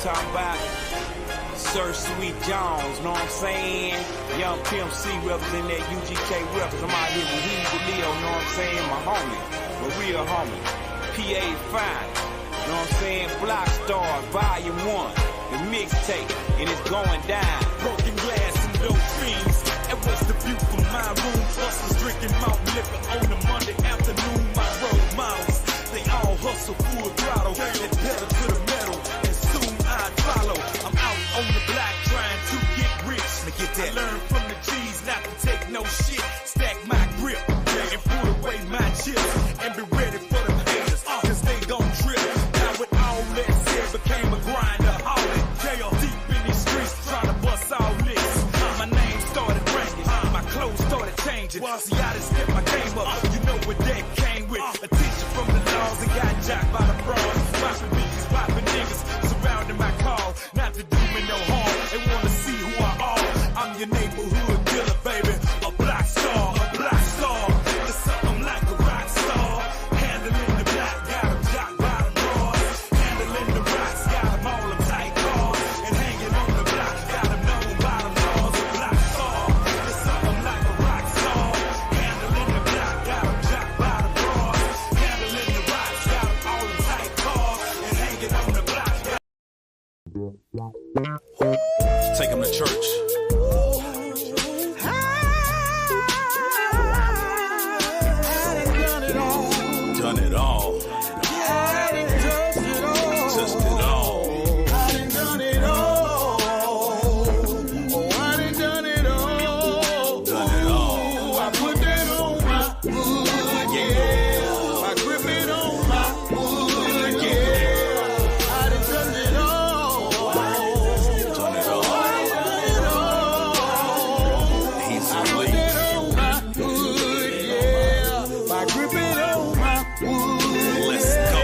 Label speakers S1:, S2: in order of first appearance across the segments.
S1: talking about Sir Sweet Jones, know what I'm saying? Young Pimp C representing that UGK records. I'm out here with Hezeleo, know what I'm saying? My homie, my real homie. PA Fine, know what I'm saying? Block Stars, Volume 1, the mixtape, and it's going down.
S2: Broken glass and dope fiends. And what's the view from my room? Hustlers drinking malt liquor on a Monday afternoon. My road miles, they all hustle full throttle. And pedal to the metal, and soon I'd follow. I'm out on the block trying to get rich. I learned from the G's not to take no shit. Stack my grip and put away my chips. And be ready for them haters, cause they gon' trip. Now with all that said, became a grinder. All in jail, deep in these streets, trying to bust all licks. My name started ringing, my clothes started changing. See, I done stepped my game up, you know what that came with. A teacher from the laws and got jacked by the frauds. Popping bitches, popping niggas, surrounding my car. Not to do me no harm, they wanna see who I are. I'm your neighborhood killer, baby. A black star, a black star. It's something like a rock star. Handling the block, got them jocked by the bras. Handling the rocks, got them all them tight cars. And hanging on the block, got them known by the laws. A black star, it's something like a rock star. Handling the block, got them jocked by the bras. Handling the rocks, got them all them tight cars. And hanging on the block. Take them to church. Done it all. Touched it all. I done done it all. I done done it all. Done it all. I put that on my hood, yeah. I grip it on my hood, yeah. I done done it all. Done it all. He's I put that on my hood, yeah. I grip it on my hood. Let's go.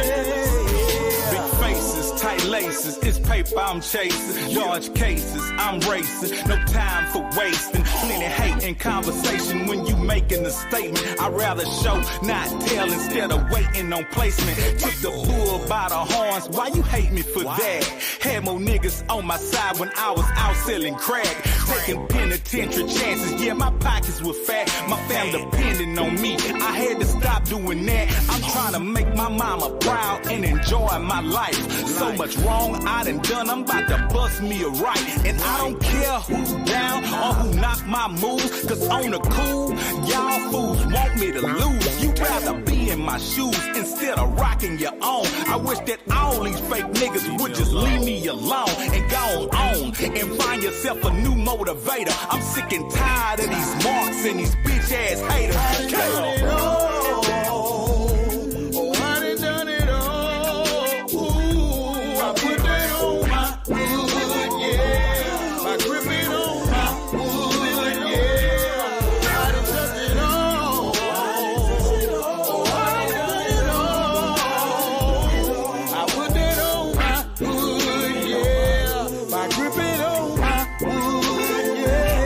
S2: Big faces, tight laces, it's paper I'm chasing. Large cases, I'm racing. No time for wasting. Plenty hate in conversation when you making a statement. I'd rather show, not tell, instead of waiting on placement. Took the bull by the horns, why you hate me for that? Had more niggas on my side when I was out selling crack. Taking penitentiary chances, yeah, my pockets were fat. My family depending on me, I had to stop doing that. I'm trying to make my mama proud and enjoy my life. So much wrong I done, I'm about to bust me a right. And I don't care who's down or who knock my moves, cause on the cool, y'all fools want me to lose. You rather be in my shoes instead of rocking your own. I wish that all these fake niggas would just leave me alone and go on and find yourself a new motivator. I'm sick and tired of these marks and these bitch ass haters. I done done it all. I done done it all. Ooh, I put that on my hood, yeah. I grip it on my hood, yeah. I done done it all. I done done it all. I put that on my hood, yeah. I grip it on my hood, yeah.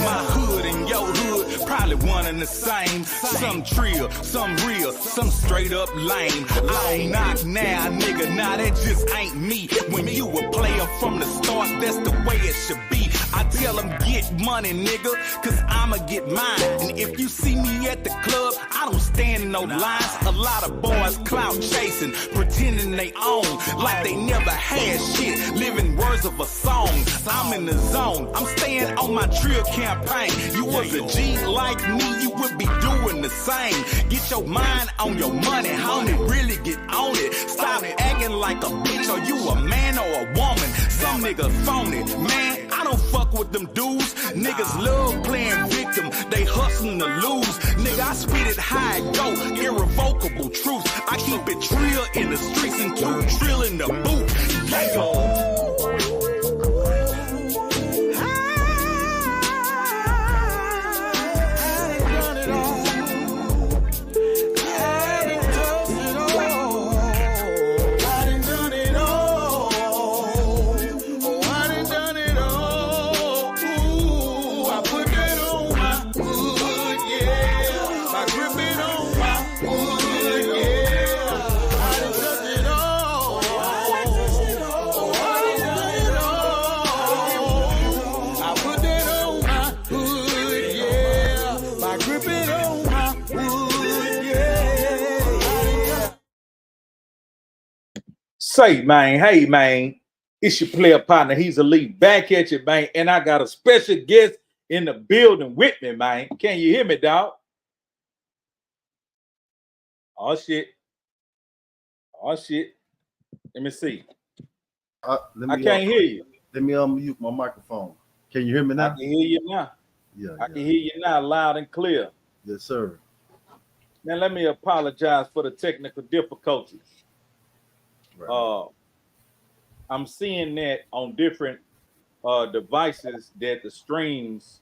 S2: My hood and your hood, probably one and the same. Some trill, some real, some straight up lame. I don't knock now, nigga, nah, that just ain't me. When you a player from the start, that's the way it should be. I tell them get money, nigga, cause I'ma get mine. And if you see me at the club, I don't stand in no lines. A lot of boys clout chasing, pretending they own, like they never had shit, living words of a song. I'm in the zone, I'm staying on my trill campaign. You was a G like me, you would be doing the same. Get your mind on your money, homie, really get on it. Stop acting like a bitch, or you a man or a woman. Some niggas phony, man, I don't fuck with them dudes. Niggas love playing victim, they hustling to lose. Nigga, I spit it high and go, irrevocable truth. I keep it trill in the streets and 2 trill in the booth. Yeah. Say, man, hey, man, it's your player partner. He's elite. Back at you, man. And I got a special guest in the building with me, man. Can you hear me, dog? Oh, shit. Oh, shit. Let me see. I can't hear you.
S3: Let me unmute my microphone. Can you hear me now?
S2: I can hear you now.
S3: Yeah,
S2: I can hear you now loud and clear.
S3: Yes, sir.
S2: Now, let me apologize for the technical difficulties.
S3: Right.
S2: I'm seeing that on different devices that the streams,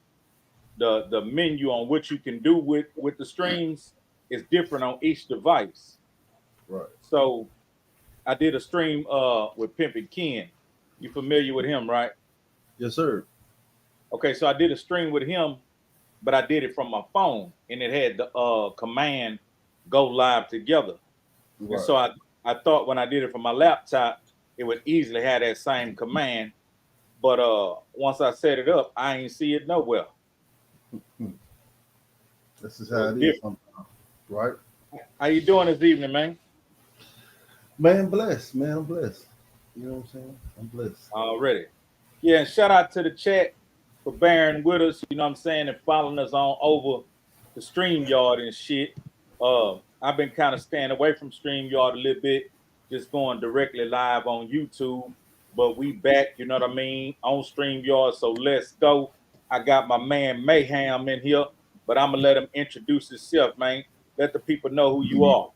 S2: the menu on what you can do with the streams is different on each device.
S3: Right.
S2: So I did a stream with Pimpin' Ken. You familiar with him, right?
S3: Yes, sir.
S2: Okay, so I did a stream with him, but I did it from my phone, and it had the command go live together.
S3: Right.
S2: And so I thought when I did it from my laptop, it would easily have that same command. But once I set it up, I ain't see it nowhere.
S3: This is how it is sometimes, right?
S2: How you doing this evening, man?
S3: Man, blessed. Man, I'm blessed. You know what I'm saying? I'm blessed.
S2: Already. Yeah, and shout out to the chat for bearing with us, you know what I'm saying, and following us on over the StreamYard and shit. I've been kind of staying away from StreamYard a little bit, just going directly live on YouTube. But we back, you know what I mean, on StreamYard, so let's go. I got my man Maham in here, but I'm going to let him introduce himself, man. Let the people know who you are.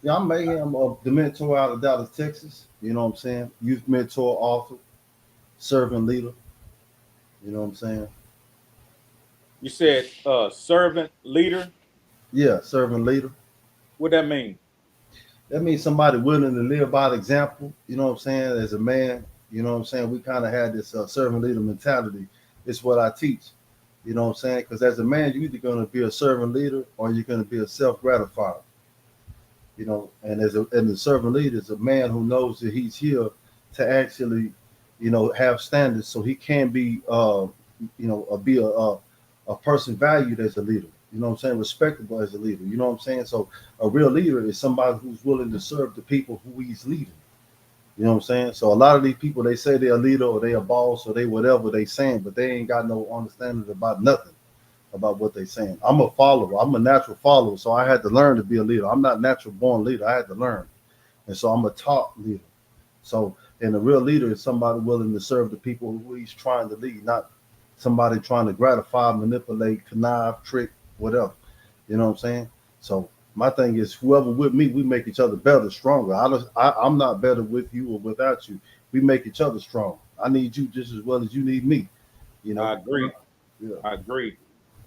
S3: Yeah, I'm Maham, the mentor out of Dallas, Texas. You know what I'm saying? Youth mentor, author, servant leader. You know what I'm saying?
S2: You said servant leader?
S3: Yeah, servant leader.
S2: What that mean?
S3: That means somebody willing to live by example. You know what I'm saying? As a man, you know what I'm saying? We kind of had this servant leader mentality. It's what I teach. You know what I'm saying? Because as a man, you're either going to be a servant leader or you're going to be a self-gratifier. You know, and the servant leader is a man who knows that he's here to actually, you know, have standards so he can be, be a person valued as a leader. You know what I'm saying? Respectable as a leader. You know what I'm saying? So a real leader is somebody who's willing to serve the people who he's leading. You know what I'm saying? So a lot of these people, they say they're a leader or they a boss or they whatever they saying, but they ain't got no understanding about nothing about what they saying. I'm a follower. I'm a natural follower. So I had to learn to be a leader. I'm not natural born leader. I had to learn. And so I'm a taught leader. So, and a real leader is somebody willing to serve the people who he's trying to lead, not somebody trying to gratify, manipulate, connive, trick, whatever. You know what I'm saying? So my thing is, whoever with me, we make each other better, stronger. I'm not better with you or without you. We make each other strong. I need you just as well as you need me. You know,
S2: I agree.
S3: Yeah.
S2: I agree.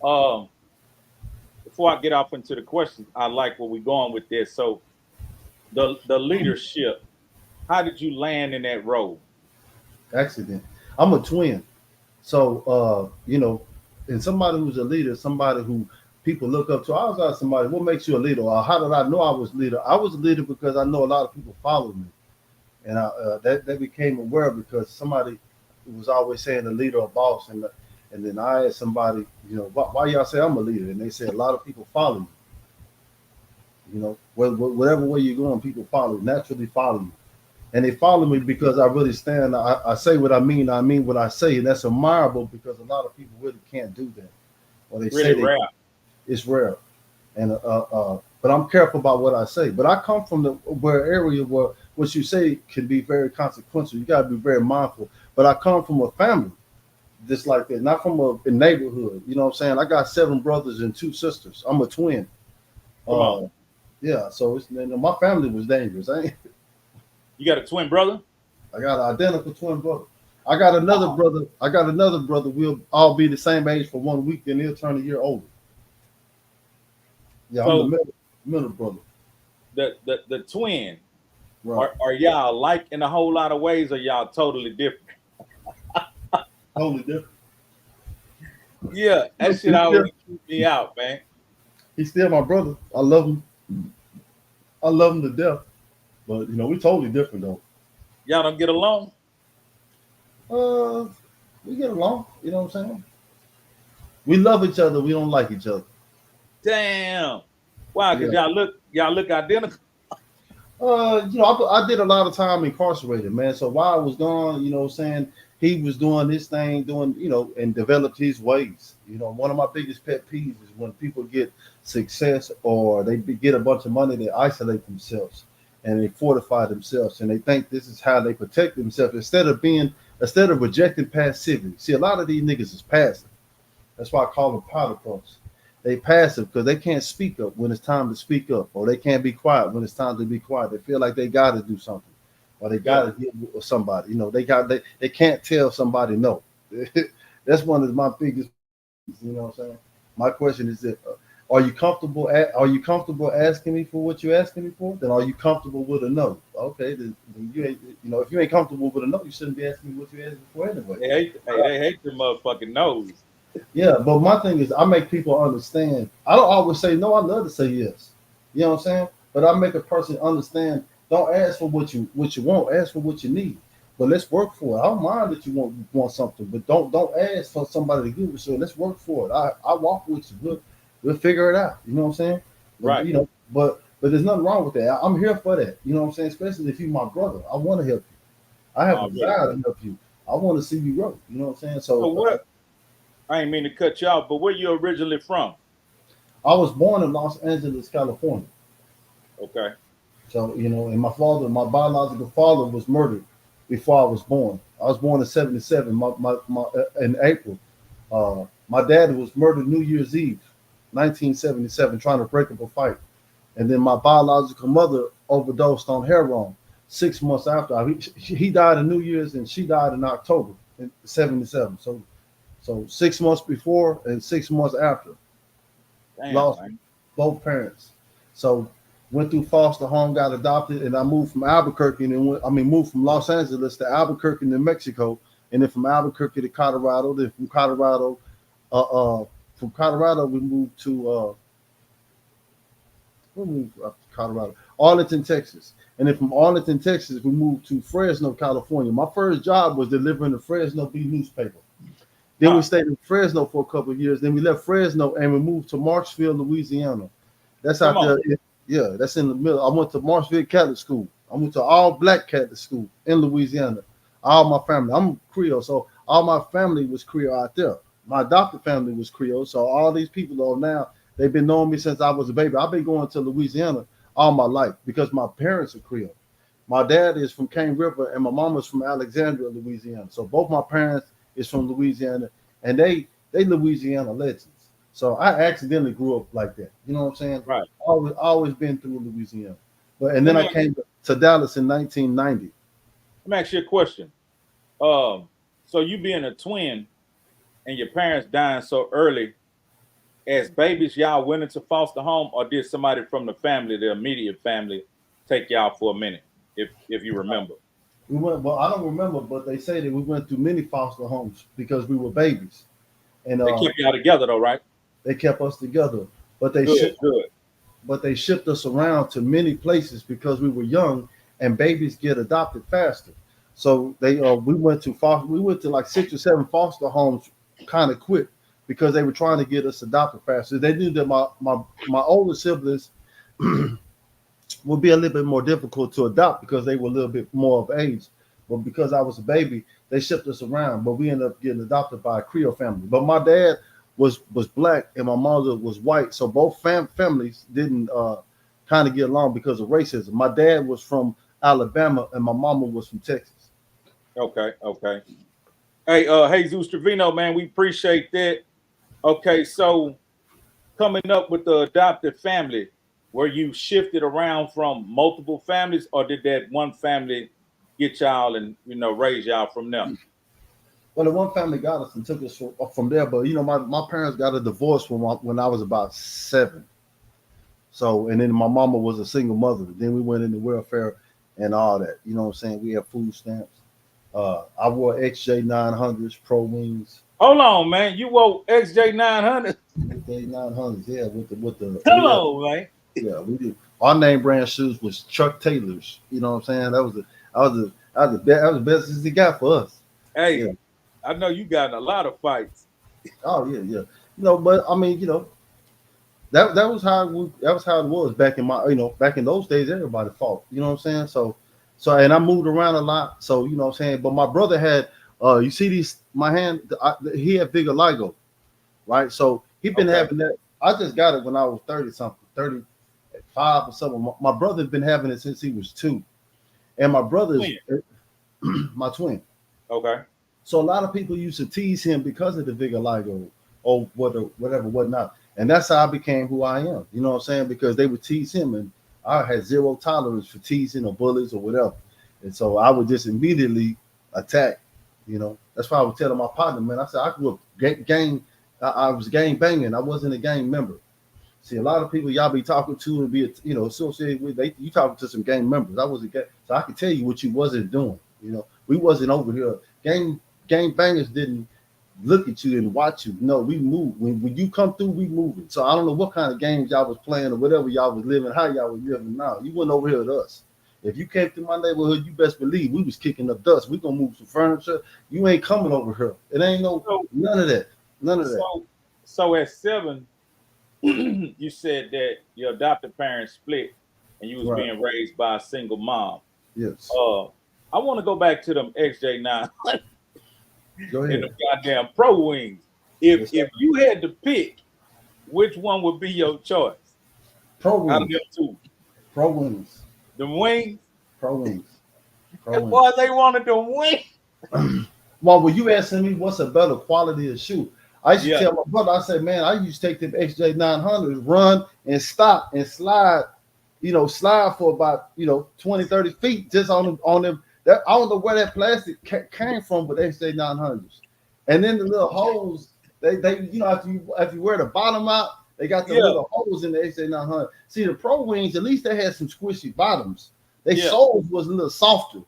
S2: Before I get off into the questions, I like where we're going with this. So the leadership, how did you land in that role?
S3: Accident. I'm a twin. So you know, and somebody who's a leader, somebody who people look up to. I was asking somebody, what makes you a leader? Or how did I know I was a leader? I was a leader because I know a lot of people followed me. And that became aware because somebody was always saying a leader or boss. And then I asked somebody, you know, why y'all say I'm a leader? And they said a lot of people follow me. You know, whatever way you're going, people naturally follow you. And they follow me because I really stand. I say what I mean what I say. And that's admirable because a lot of people really can't do that. Or they
S2: Really
S3: say
S2: rare.
S3: It's rare. And but I'm careful about what I say. But I come from the area where what you say can be very consequential. You got to be very mindful. But I come from a family just like that, not from a neighborhood. You know what I'm saying? I got 7 brothers and 2 sisters. I'm a twin.
S2: Come on.
S3: Yeah, so my family was dangerous.
S2: You got a twin brother?
S3: I got an identical twin brother. I got another brother. We'll all be the same age for 1 week, and he'll turn a year older. Yeah, so, I'm the middle brother.
S2: The twin.
S3: Right.
S2: Are y'all alike in a whole lot of ways, or y'all totally different?
S3: Totally different.
S2: Yeah, that shit always keep me out, man.
S3: He's still my brother. I love him. I love him to death. But you know, we totally different though.
S2: Y'all don't get along?
S3: We get along. You know what I'm saying? We love each other. We don't like each other.
S2: Damn. Wow, because y'all look identical.
S3: I did a lot of time incarcerated, man. So while I was gone, you know, what I'm saying he was doing this thing, doing, and developed his ways. One of my biggest pet peeves is when people get success or get a bunch of money, they isolate themselves and they fortify themselves, and they think this is how they protect themselves instead of rejecting passivity. See, a lot of these niggas is passive. That's why I call them powder puffs. They passive because they can't speak up when it's time to speak up, or they can't be quiet when it's time to be quiet. They feel like they got to do something, or they got to deal with somebody. They can't tell somebody no. That's one of my biggest. You know what I'm saying? My question is this: Are you comfortable? Are you comfortable asking me for what you're asking me for? Then are you comfortable with a no? Okay, then you ain't. If you ain't comfortable with a no, you shouldn't be asking me what you're asking for anyway.
S2: They hate the motherfucking nose.
S3: Yeah, but my thing is, I make people understand. I don't always say no. I love to say yes. You know what I'm saying? But I make a person understand. Don't ask for what you want. Ask for what you need. But let's work for it. I don't mind that you want something, but don't ask for somebody to give it. So let's work for it. I walk with you. We'll figure it out. You know what I'm saying? But,
S2: Right.
S3: But there's nothing wrong with that. I'm here for that. You know what I'm saying? Especially if you're my brother. I want to help you. I have a desire to help you. I want to see you grow. You know what I'm saying?
S2: So
S3: So
S2: what? I ain't mean to cut you off, but where you originally from?
S3: I was born in Los Angeles, California.
S2: Okay.
S3: So, and my biological father was murdered before I was born. I was born in '77, in April. My dad was murdered New Year's Eve, 1977, trying to break up a fight. And then my biological mother overdosed on heroin 6 months after. He died in New Year's and she died in October in '77. So 6 months before and 6 months after.
S2: Damn,
S3: Lost
S2: man.
S3: both parents. So went through foster home, got adopted, and I moved from Albuquerque moved from Los Angeles to Albuquerque, New Mexico, and then from Albuquerque to Colorado. Then from Colorado we moved to Colorado, Arlington, Texas, and then from Arlington, Texas we moved to Fresno, California. My first job was delivering the Fresno Bee newspaper. Then we stayed in Fresno for a couple of years. Then we left Fresno and we moved to Marshville, Louisiana. That's out there. Yeah, that's in the middle. I went to Marshville Catholic School. I went to all black Catholic school in Louisiana. All my family. I'm Creole, so all my family was Creole out there. My adopted family was Creole. So all these people are now, they've been knowing me since I was a baby. I've been going to Louisiana all my life because my parents are Creole. My dad is from Cane River and my mom is from Alexandria, Louisiana. So both my parents is from Louisiana, and they Louisiana legends. So I accidentally grew up like that. You know what I'm saying?
S2: Right.
S3: Always been through Louisiana. And then I came to Dallas in 1990.
S2: Let me ask you a question. So you being a twin and your parents dying so early, as babies, y'all went into foster home, or did somebody from the family, the immediate family, take y'all for a minute, if you remember?
S3: We went, well, I don't remember, but they say that we went through many foster homes because we were babies, and
S2: They kept y'all together though, right?
S3: they kept us together. But they
S2: Good.
S3: but they shipped us around to many places because we were young, and babies get adopted faster. So we went to like 6 or 7 foster homes kind of quick because they were trying to get us adopted faster. They knew that my older siblings would be a little bit more difficult to adopt because they were a little bit more of age. But because I was a baby, they shipped us around. But we ended up getting adopted by a Creole family. But my dad was black and my mother was white, so both families didn't kind of get along because of racism. My dad was from Alabama and my mama was from Texas.
S2: Okay. Hey, Jesus Trevino, man, we appreciate that. Okay, so coming up with the adopted family, were you shifted around from multiple families, or did that one family get y'all and raise y'all from there?
S3: Well, the one family got us and took us from there, but my parents got a divorce when I was about 7. So, and then my mama was a single mother. Then we went into welfare and all that. You know what I'm saying? We have food stamps. I wore XJ900s, Pro Wings.
S2: Hold on, man. You wore XJ900?
S3: XJ900s, yeah, with the
S2: Come on, man.
S3: yeah, we did. Our name brand shoes was Chuck Taylor's. You know what I'm saying? That was the best as he got for us.
S2: Hey,
S3: Yeah.
S2: I know you got in a lot of fights.
S3: Oh yeah. But I mean, that was how that was how it was back in my back in those days. Everybody fought. You know what I'm saying? So and I moved around a lot. So you know what I'm saying. But my brother had you see these my hand. He had bigger Ligo, right? So he been having that. I just got it when I was 30 something, 35 or something. My brother's been having it since he was 2, and my brother's my twin.
S4: Okay.
S3: So a lot of people used to tease him because of the vitiligo or whatever, whatnot. And that's how I became who I am. You know what I'm saying? Because they would tease him, and I had zero tolerance for teasing or bullies or whatever. And so I would just immediately attack. You know, that's why I was telling my partner, man. I said I grew up gang. I was gang banging. I wasn't a gang member. See, a lot of people y'all be talking to and be associated with. You talking to some gang members. I wasn't gang, so I can tell you what you wasn't doing. You know, we wasn't over here. Gang bangers didn't look at you and watch you. No, we moved. When you come through, we moving. So I don't know what kind of games y'all was playing or whatever y'all was living, how y'all was living now. You wasn't over here with us. If you came through my neighborhood, you best believe we was kicking up dust. We gonna move some furniture. You ain't coming over here. It ain't none of that. None of that.
S4: So at 7, you said that your adopted parents split and you was being raised by a single mom.
S3: Yes.
S4: I want to go back to them XJ9
S3: Go ahead.
S4: and the goddamn Pro Wings. If you had to pick, which one would be your choice?
S3: Pro Wings.
S4: Out of them two.
S3: Pro Wings.
S4: The Wings?
S3: Pro Wings.
S4: Boy, they wanted the Wings.
S3: Well, when you asking me what's a better quality of shoe, I used to tell my brother, I said, man, I used to take them XJ900s, run and stop and slide, slide for about, 20, 30 feet just on them. I don't know where that plastic came from with XJ900s. And then the little holes, they after you wear the bottom out, they got the little holes in the XJ900. See, the Pro Wings, at least they had some squishy bottoms. They soles was a little softer.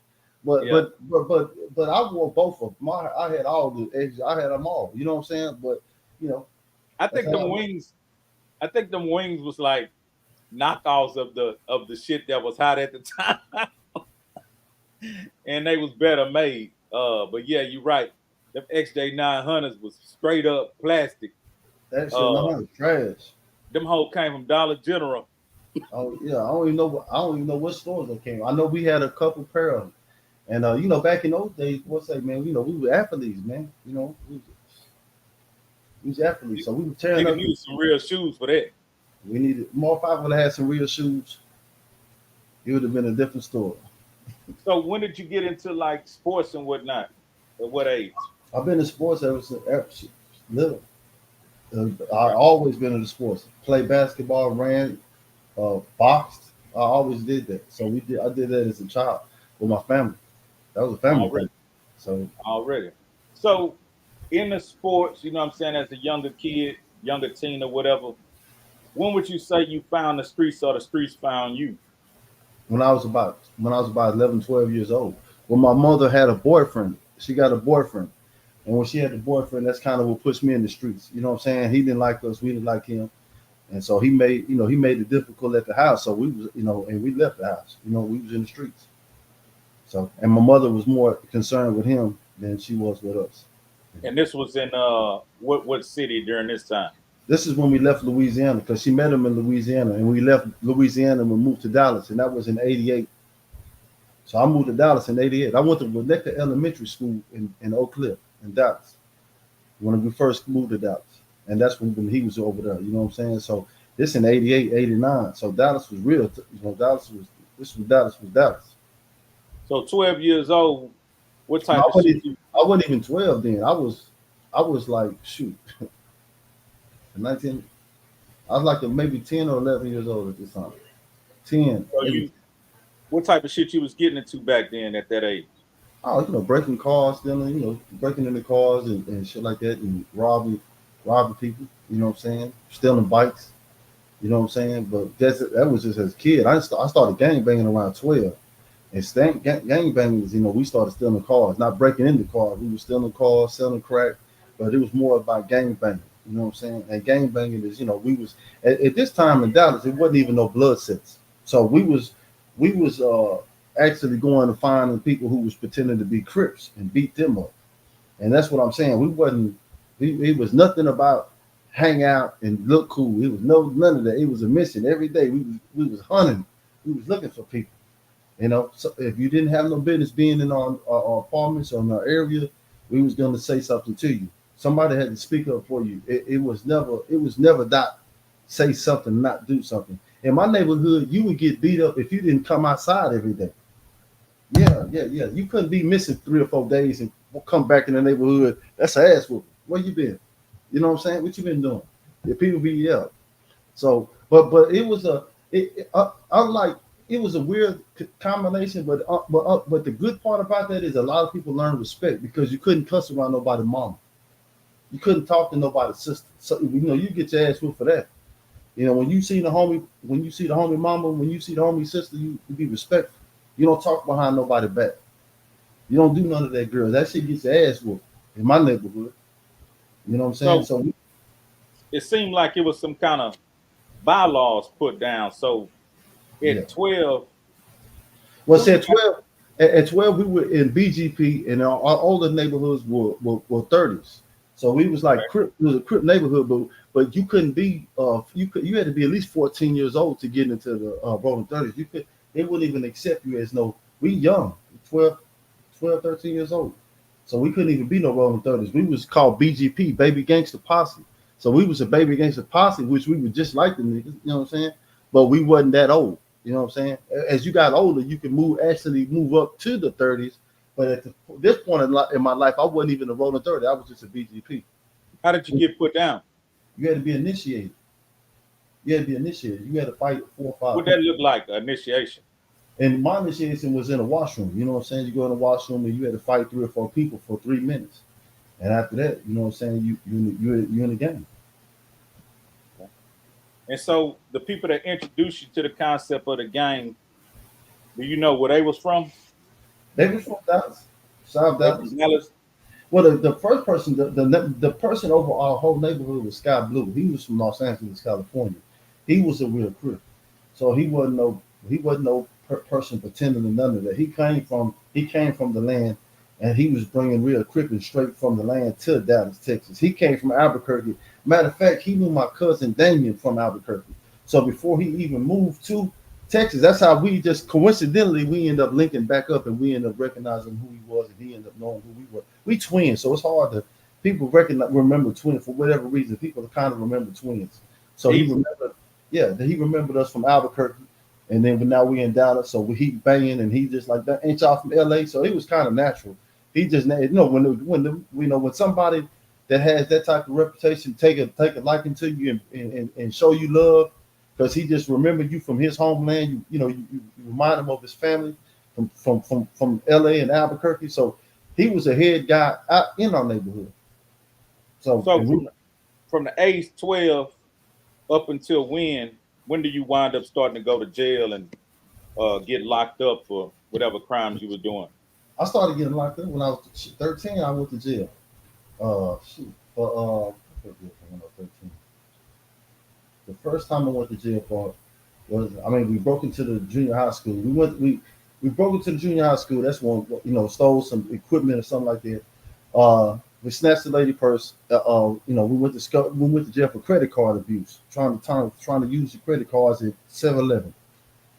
S3: But I wore both of them. I had all the edges. I had them all. You know what I'm saying? But
S4: I think them wings was like knockoffs of the shit that was hot at the time, and they was better made. But yeah, you're right. Them XJ900s was straight up plastic.
S3: That shit was trash.
S4: Them whole came from Dollar General.
S3: Oh yeah, I don't even know what stores they came. I know we had a couple pair of them. And back in those days, man, we were athletes, man. We was athletes, so we were tearing up.
S4: We needed some real shoes for that.
S3: We needed more. If I would have had some real shoes, it would have been a different story.
S4: So when did you get into like sports and whatnot? At what age?
S3: I've been in sports ever since little. I always been in the sports. Played basketball, ran, boxed. I always did that. So I did that as a child with my family. That was a family thing.
S4: So in the sports, you know what I'm saying, as a younger kid, younger teen or whatever, when would you say you found the streets or the streets found you?
S3: When I was about 11, 12 years old. When my mother had a boyfriend, she got a boyfriend. And when she had the boyfriend, that's kind of what pushed me in the streets. You know what I'm saying? He didn't like us, we didn't like him. And so he made it difficult at the house. So we was, and we left the house. We was in the streets. So, and my mother was more concerned with him than she was with us.
S4: And this was in what city during this time?
S3: This is when we left Louisiana, because she met him in Louisiana, and we left Louisiana and we moved to Dallas, and that was in '88. So I moved to Dallas in '88. I went to Winnetka Elementary School in Oak Cliff in Dallas when we first moved to Dallas, and that's when he was over there. You know what I'm saying? So this in '88, '89. So Dallas was real. Dallas was Dallas.
S4: So 12 years old, what type of shit?
S3: I wasn't even 12 then. I was like, shoot, 19. I was like maybe 10 or 11 years old at this time. 10.
S4: So what type of shit you was getting into back then at that age?
S3: Oh, breaking cars, stealing, breaking into cars and shit like that, and robbing people. You know what I'm saying? Stealing bikes. You know what I'm saying? But that was just as a kid. I started gang banging around 12. And gang bangers, we started stealing cars, not breaking into cars. We were stealing cars, selling crack, but it was more about gang banging. You know what I'm saying? And gang banging is, we was at this time in Dallas, it wasn't even no blood sets. So we was actually going to find people who was pretending to be Crips and beat them up. And that's what I'm saying. It was nothing about hang out and look cool. It was none of that. It was a mission every day. We was hunting. We was looking for people. You know, so if you didn't have no business being in our apartments or in our area, we was going to say something to you. Somebody had to speak up for you. It was never not say something, not do something. In my neighborhood, you would get beat up if you didn't come outside every day. Yeah. You couldn't be missing 3 or 4 days and come back in the neighborhood. That's an ass whooping. Where you been? You know what I'm saying? What you been doing? The people be up. So, but it was unlike it was a weird combination. But the good part about that is a lot of people learn respect because you couldn't cuss around nobody's mama. You couldn't talk to nobody's sister. So you get your ass whooped for that. When you see the homie mama, when you see the homie sister, you be respectful. You don't talk behind nobody back. You don't do none of that, girl. That shit gets your ass whooped in my neighborhood. You know what I'm saying? So
S4: it seemed like it was some kind of bylaws put down. So at 12.
S3: Well, see, at 12 we were in BGP, and our older neighborhoods were 30s. So we was like Crip, it was a Crip neighborhood, but you couldn't be you had to be at least 14 years old to get into the rolling 30s. They wouldn't even accept you as we young, 12, 13 years old. So we couldn't even be no rolling 30s. We was called BGP, Baby Gangster Posse. So we was a Baby Gangster Posse, which we were just like the niggas, you know what I'm saying? But we wasn't that old, you know what I'm saying? As you got older, you can move up to the 30s. But at this point in my life, I wasn't even a rolling 30. I was just a BGP.
S4: How did you get put down?
S3: You had to be initiated. You had to fight 4 or 5.
S4: What that look like, initiation?
S3: And my initiation was in a washroom. You know what I'm saying? You go in the washroom and you had to fight 3 or 4 people for 3 minutes. And after that, you know what I'm saying? You're in the game.
S4: And so the people that introduced you to the concept of the game, do you know where they was from?
S3: They was from Dallas, South Dallas. Well, the first person, the person over our whole neighborhood was Sky Blue. He was from Los Angeles, California. He was a real Crip, so he wasn't no person pretending to none of that. He came from the land, and he was bringing real Cripping straight from the land to Dallas, Texas. He came from Albuquerque. Matter of fact, he knew my cousin Damien from Albuquerque. So before he even moved to Texas, that's how we just coincidentally we end up linking back up, and we end up recognizing who he was, and he ended up knowing who we were. We twins, so it's hard to people remember twins for whatever reason. People kind of remember twins. So he remembered us from Albuquerque, and then now we in Dallas, so he banging, and he just like that. Ain't y'all from LA? So it was kind of natural. He just when somebody that has that type of reputation take a liking to you and show you love. Because he just remembered you from his homeland, you remind him of his family from LA and Albuquerque. So he was a head guy out in our neighborhood. So
S4: from the age 12 up until when do you wind up starting to go to jail and get locked up for whatever crimes you were doing?
S3: I started getting locked up when I was 13. I went to jail. When I was 13. The first time I went to jail for we broke into the junior high school. We broke into the junior high school. That's when stole some equipment or something like that. We snatched the lady purse. We went to jail for credit card abuse, trying to use the credit cards at 7-Eleven.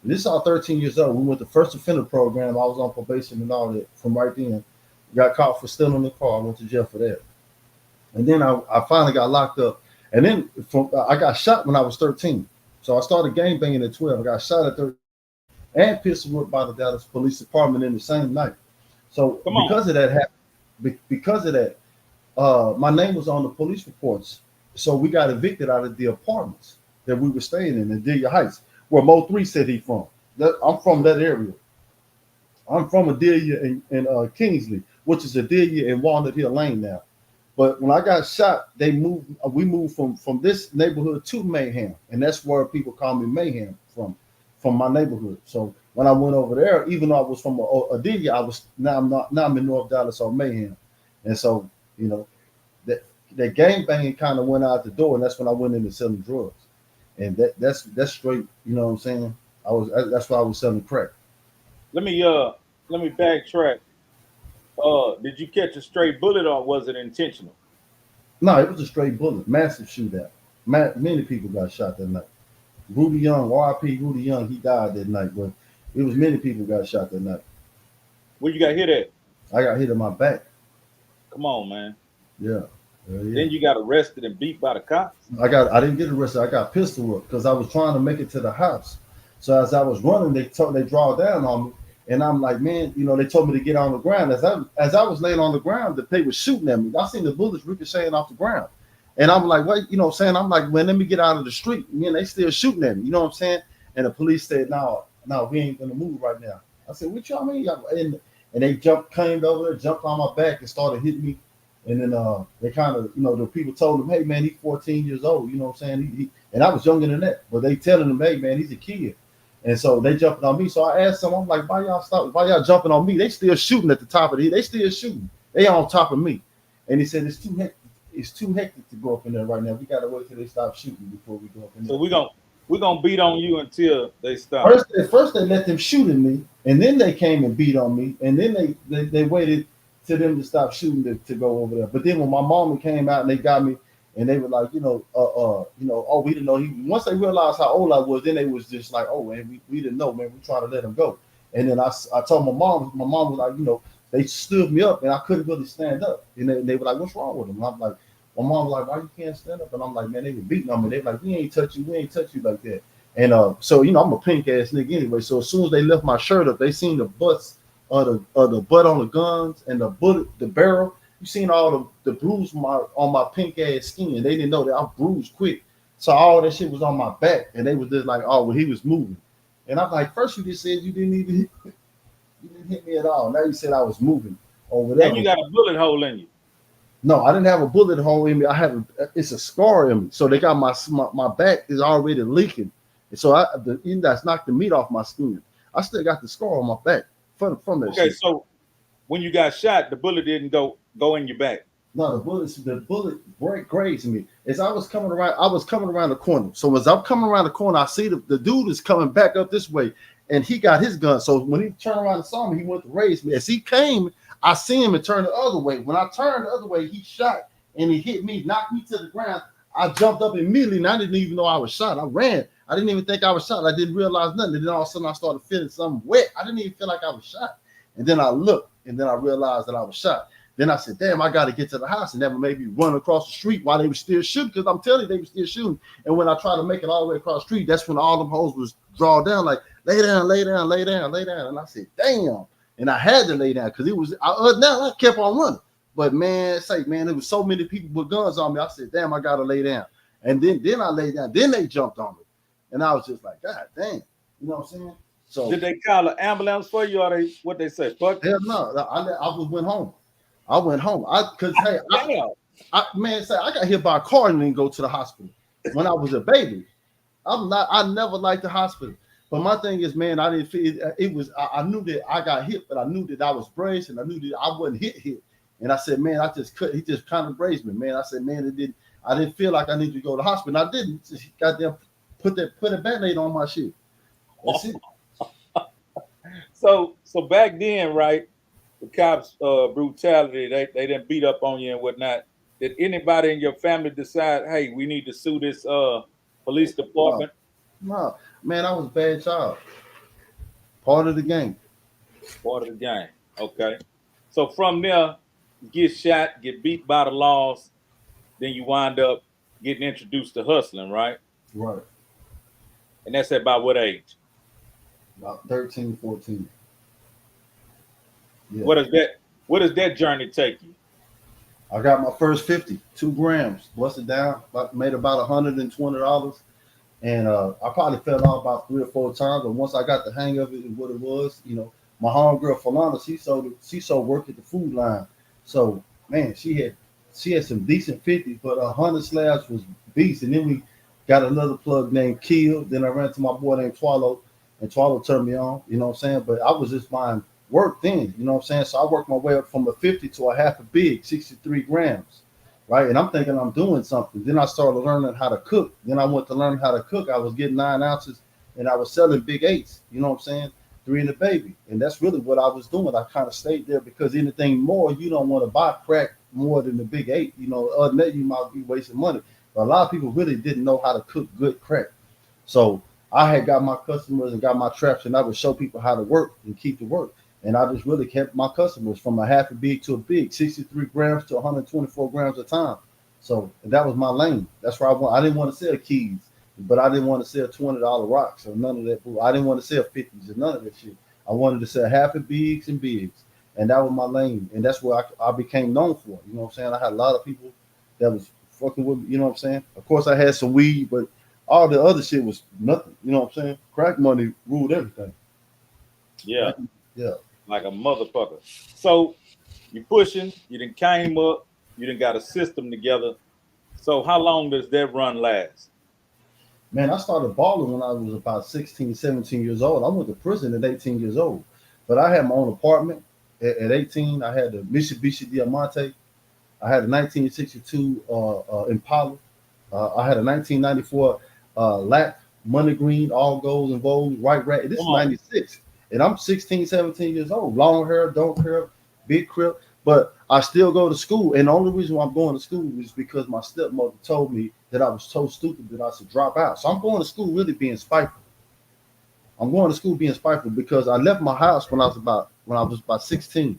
S3: This is all 13 years old. We went to first offender program. I was on probation and all that from right then. Got caught for stealing the car. I went to jail for that. And then I finally got locked up. And then I got shot when I was 13. So I started gang banging at 12. I got shot at 13 and pistol whipped by the Dallas Police Department in the same night. So because of that, my name was on the police reports. So we got evicted out of the apartments that we were staying in Adelia Heights, where Mo 3 said he from. I'm from that area. I'm from Adelia and Kingsley, which is Adelia and Walnut Hill Lane now. But when I got shot, we moved from this neighborhood to Maham, and that's where people call me Maham from my neighborhood. So when I went over there, even though I was from Adelia, now I'm in North Dallas or Maham, and so that gang banging kind of went out the door, and that's when I went into selling drugs, and that's straight. You know what I'm saying? That's why I was selling crack.
S4: Let me backtrack. Did you catch a stray bullet or was it intentional?
S3: No, it was a straight bullet, massive shootout. Many people got shot that night. Rudy Young, R.I.P. Rudy Young, he died that night, but it was many people got shot that night.
S4: Where you got hit at?
S3: I got hit in my back.
S4: Come on, man.
S3: Yeah. Yeah.
S4: Then you got arrested and beat by the cops.
S3: I didn't get arrested. I got pistol whipped because I was trying to make it to the house. So as I was running, they draw down on me, and I'm like, man, they told me to get on the ground. As I was laying on the ground, they were shooting at me. I seen the bullets ricocheting off the ground, and I'm like, wait, I'm like, well, let me get out of the street. Man, they still shooting at me. You know what I'm saying? And the police said, no, we ain't gonna move right now. I said, what y'all mean? And they came over there, jumped on my back, and started hitting me. And then they kind of, the people told him, hey, man, he's 14 years old. You know what I'm saying? And I was younger than that. But they telling him, hey, man, he's a kid. And so they jumping on me. So I asked them, I'm like, why y'all jumping on me? They still shooting at the top of the hill. They still shooting. They on top of me. And he said, it's too hectic to go up in there right now. We got to wait till they stop shooting before we go up in there.
S4: So we're gonna beat on you until they stop.
S3: First they let them shoot at me, and then they came and beat on me, and then they waited to them to stop shooting to go over there. But then when my mama came out and they got me, and they were like, oh, we didn't know. Once they realized how old I was, then they was just like, oh, man, we didn't know, man. We trying to let him go. And then I told my mom was like, they stood me up, and I couldn't really stand up. And they were like, what's wrong with him? And I'm like, my mom was like, why you can't stand up? And I'm like, man, they were beating on me. They were like, we ain't touch you like that. And so I'm a pink ass nigga anyway. So as soon as they left my shirt up, they seen the butts of the butt on the guns and the bullet, the barrel. You seen all the bruise on my pink ass skin. They didn't know that I bruised quick. So all that shit was on my back, and they was just like, oh, well, he was moving. And I'm like, first you just said you didn't hit me at all. Now you said I was moving or whatever.
S4: And you got a bullet hole in you.
S3: No, I didn't have a bullet hole in me. It's a scar in me. So they got my back is already leaking. And so that's knocked the meat off my skin. I still got the scar on my back from that.
S4: Okay,
S3: shit.
S4: So when you got shot, the bullet didn't go in your back.
S3: No, the bullet grazed me. As I was coming around the corner. So as I'm coming around the corner, I see the dude is coming back up this way, and he got his gun. So when he turned around and saw me, he went to raise me. As he came, I see him and turn the other way. When I turned the other way, he shot and he hit me, knocked me to the ground. I jumped up immediately, and I didn't even know I was shot. I ran. I didn't even think I was shot. I didn't realize nothing. And then all of a sudden, I started feeling something wet. I didn't even feel like I was shot. And then I looked, and then I realized that I was shot. Then I said, damn, I got to get to the house. And then maybe run across the street while they were still shooting, because I'm telling you, they were still shooting. And when I tried to make it all the way across the street, that's when all them hoes was drawn down, like, lay down, lay down, lay down, lay down. And I said, damn. And I had to lay down because I kept on running. But man, there was so many people with guns on me. I said, damn, I got to lay down. And then I lay down. Then they jumped on me. And I was just like, God damn. You know what I'm saying? So
S4: did they call an ambulance for you, or what they say? Fuck.
S3: Hell no. I went home. I went home. I got hit by a car and didn't go to the hospital when I was a baby. I never liked the hospital. But my thing is, man, I didn't feel it was. I knew that I got hit, but I knew that I was braced, and I knew that I wasn't hit. And I said, man, he just kind of braced me, man. I said, man, I didn't feel like I needed to go to the hospital. I didn't. Just goddamn put a Band-Aid on my shit. That's it.
S4: So back then, right, the cops' brutality, they didn't beat up on you and whatnot. Did anybody in your family decide, hey, we need to sue this police department?
S3: No, man, I was a bad child. Part of the game.
S4: Part of the game. Okay. So from there, you get shot, get beat by the laws, then you wind up getting introduced to hustling, right?
S3: Right.
S4: And that's at about what age?
S3: About 13, 14. Yeah.
S4: What does that journey take you?
S3: I got my first 50, 2 grams, busted down, made about $120. And I probably fell off about 3 or 4 times, but once I got the hang of it and what it was, my homegirl Falana, she sold work at the food line. So man, she had some decent 50s, but 100 slabs was beast. And then we got another plug named Kill. Then I ran to my boy named Twallow, and Twallow turned me on, you know what I'm saying? But I was just buying work then, you know what I'm saying? So I worked my way up from a 50 to a half a big, 63 grams. Right. And I'm thinking I'm doing something. Then I started learning how to cook. Then I went to learn how to cook. I was getting 9 ounces and I was selling big 8s. You know what I'm saying? 3 in the baby. And that's really what I was doing. I kind of stayed there because anything more, you don't want to buy crack more than the big eight. You know, other than that, you might be wasting money. But a lot of people really didn't know how to cook good crack. So I had got my customers and got my traps, and I would show people how to work and keep the work. And I just really kept my customers from a half a big to a big, 63 grams to 124 grams a time. So that was my lane. That's where I want. I didn't want to sell keys, but I didn't want to sell $20 rocks or none of that. I didn't want to sell 50s or none of that shit. I wanted to sell half a bigs and bigs, and that was my lane. And that's what I became known for. You know what I'm saying? I had a lot of people that was fucking with me. You know what I'm saying? Of course, I had some weed, but all the other shit was nothing. You know what I'm saying? Crack money ruled everything.
S4: Yeah.
S3: Yeah.
S4: Like a motherfucker. So you pushing, you done came up, you done got a system together. So how long does that run last?
S3: Man, I started balling when I was about 16, 17 years old. I went to prison at 18 years old. But I had my own apartment at 18. I had the Mitsubishi Diamante. I had a 1962 Impala. I had a 1994 LAC, money green, all gold and gold, white rat. This is 96. And I'm 16, 17 years old. Long hair, don't care, big crib. But I still go to school. And the only reason why I'm going to school is because my stepmother told me that I was so stupid that I should drop out. So I'm going to school really being spiteful. I'm going to school being spiteful because I left my house when I was about 16.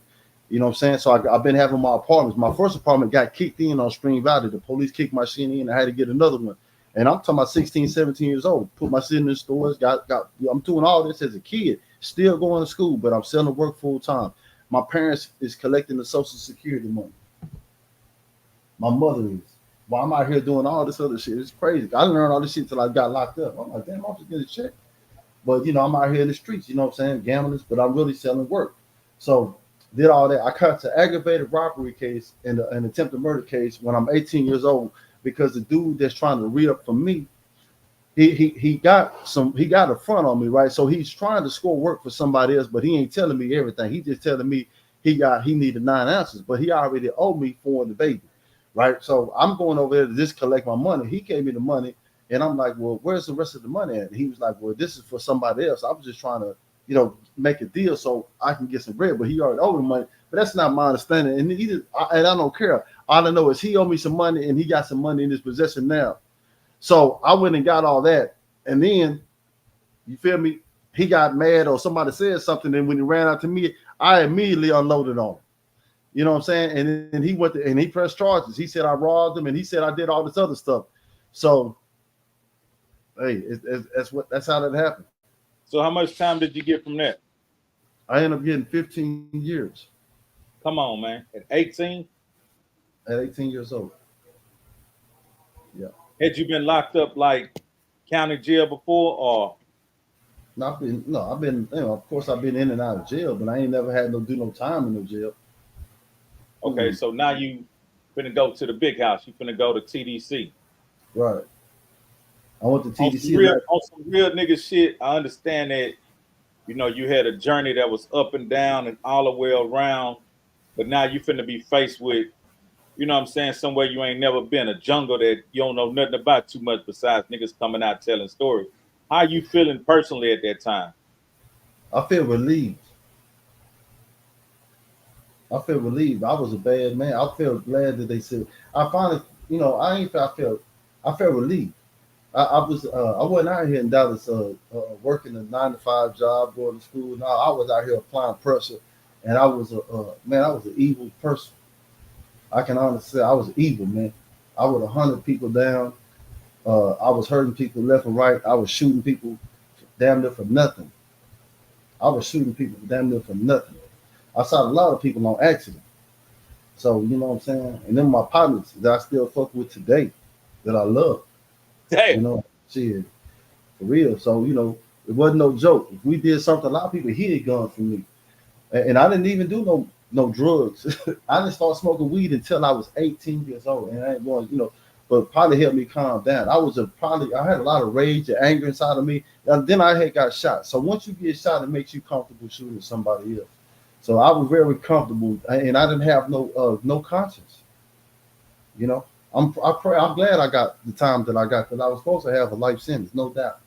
S3: You know what I'm saying? So I've been having my apartments. My first apartment got kicked in on Spring Valley. The police kicked my shit in. I had to get another one. And I'm talking about 16, 17 years old. Put my shit in the stores. I'm doing all this as a kid. Still going to school, but I'm selling work full time. My parents is collecting the Social Security money. My mother is. While I'm out here doing all this other shit, it's crazy. I didn't learn all this shit till I got locked up. I'm like, damn, I'm just getting a check. But you know, I'm out here in the streets. You know what I'm saying? Gambling, but I'm really selling work. So did all that. I caught an aggravated robbery case and an attempted murder case when I'm 18 years old because the dude that's trying to re-up for me, he got a front on me, right? So he's trying to score work for somebody else, but he ain't telling me everything. He just telling me he needed 9 ounces, but he already owed me for the baby, right? So I'm going over there to just collect my money. He gave me the money, and I'm like, well, where's the rest of the money at? And he was like, well, this is for somebody else. I was just trying to, you know, make a deal so I can get some bread, but he already owed me money. But that's not my understanding, and I don't care. All I know is he owed me some money, and he got some money in his possession now. So I went and got all that, and then you feel me? He got mad or somebody said something, and when he ran out to me, I immediately unloaded on him. You know what I'm saying? And then he went and he pressed charges. He said I robbed him, and he said I did all this other stuff. So, hey, that's how that happened.
S4: So how much time did you get from that?
S3: I ended up getting 15 years.
S4: Come on, man. At 18?
S3: At 18 years old. Yeah.
S4: Had you been locked up like county jail before, or?
S3: No, I've been, you know, of course I've been in and out of jail, but I ain't never had do no time in no jail.
S4: Okay, so now you finna go to the big house. You finna go to TDC.
S3: Right. I went to TDC.
S4: On some real nigga shit, I understand that, you know, you had a journey that was up and down and all the way around, but now you finna be faced with, you know what I'm saying, somewhere you ain't never been, a jungle that you don't know nothing about too much besides niggas coming out telling stories. How you feeling personally at that time?
S3: I feel relieved. I was a bad man. I felt glad that they said I finally, you know, I felt relieved. I wasn't out here in Dallas working a 9-to-5 job, going to school. No, I was out here applying pressure, and I was I was an evil person. I can honestly say I was evil, man. I would have hunted people down. I was hurting people left and right. I was shooting people damn near for nothing. I shot a lot of people on accident. So, you know what I'm saying? And then my partners that I still fuck with today, that I love.
S4: Damn.
S3: You know, shit, for real. So, you know, it wasn't no joke. If we did something, a lot of people hid guns from me. And I didn't even do no drugs. I didn't start smoking weed until I was 18 years old. And I ain't going, you know, but probably helped me calm down. I had a lot of rage and anger inside of me. And then I had got shot. So once you get shot, it makes you comfortable shooting somebody else. So I was very comfortable, and I didn't have no conscience. You know, I'm glad I got the time that I got, because I was supposed to have a life sentence, no doubt.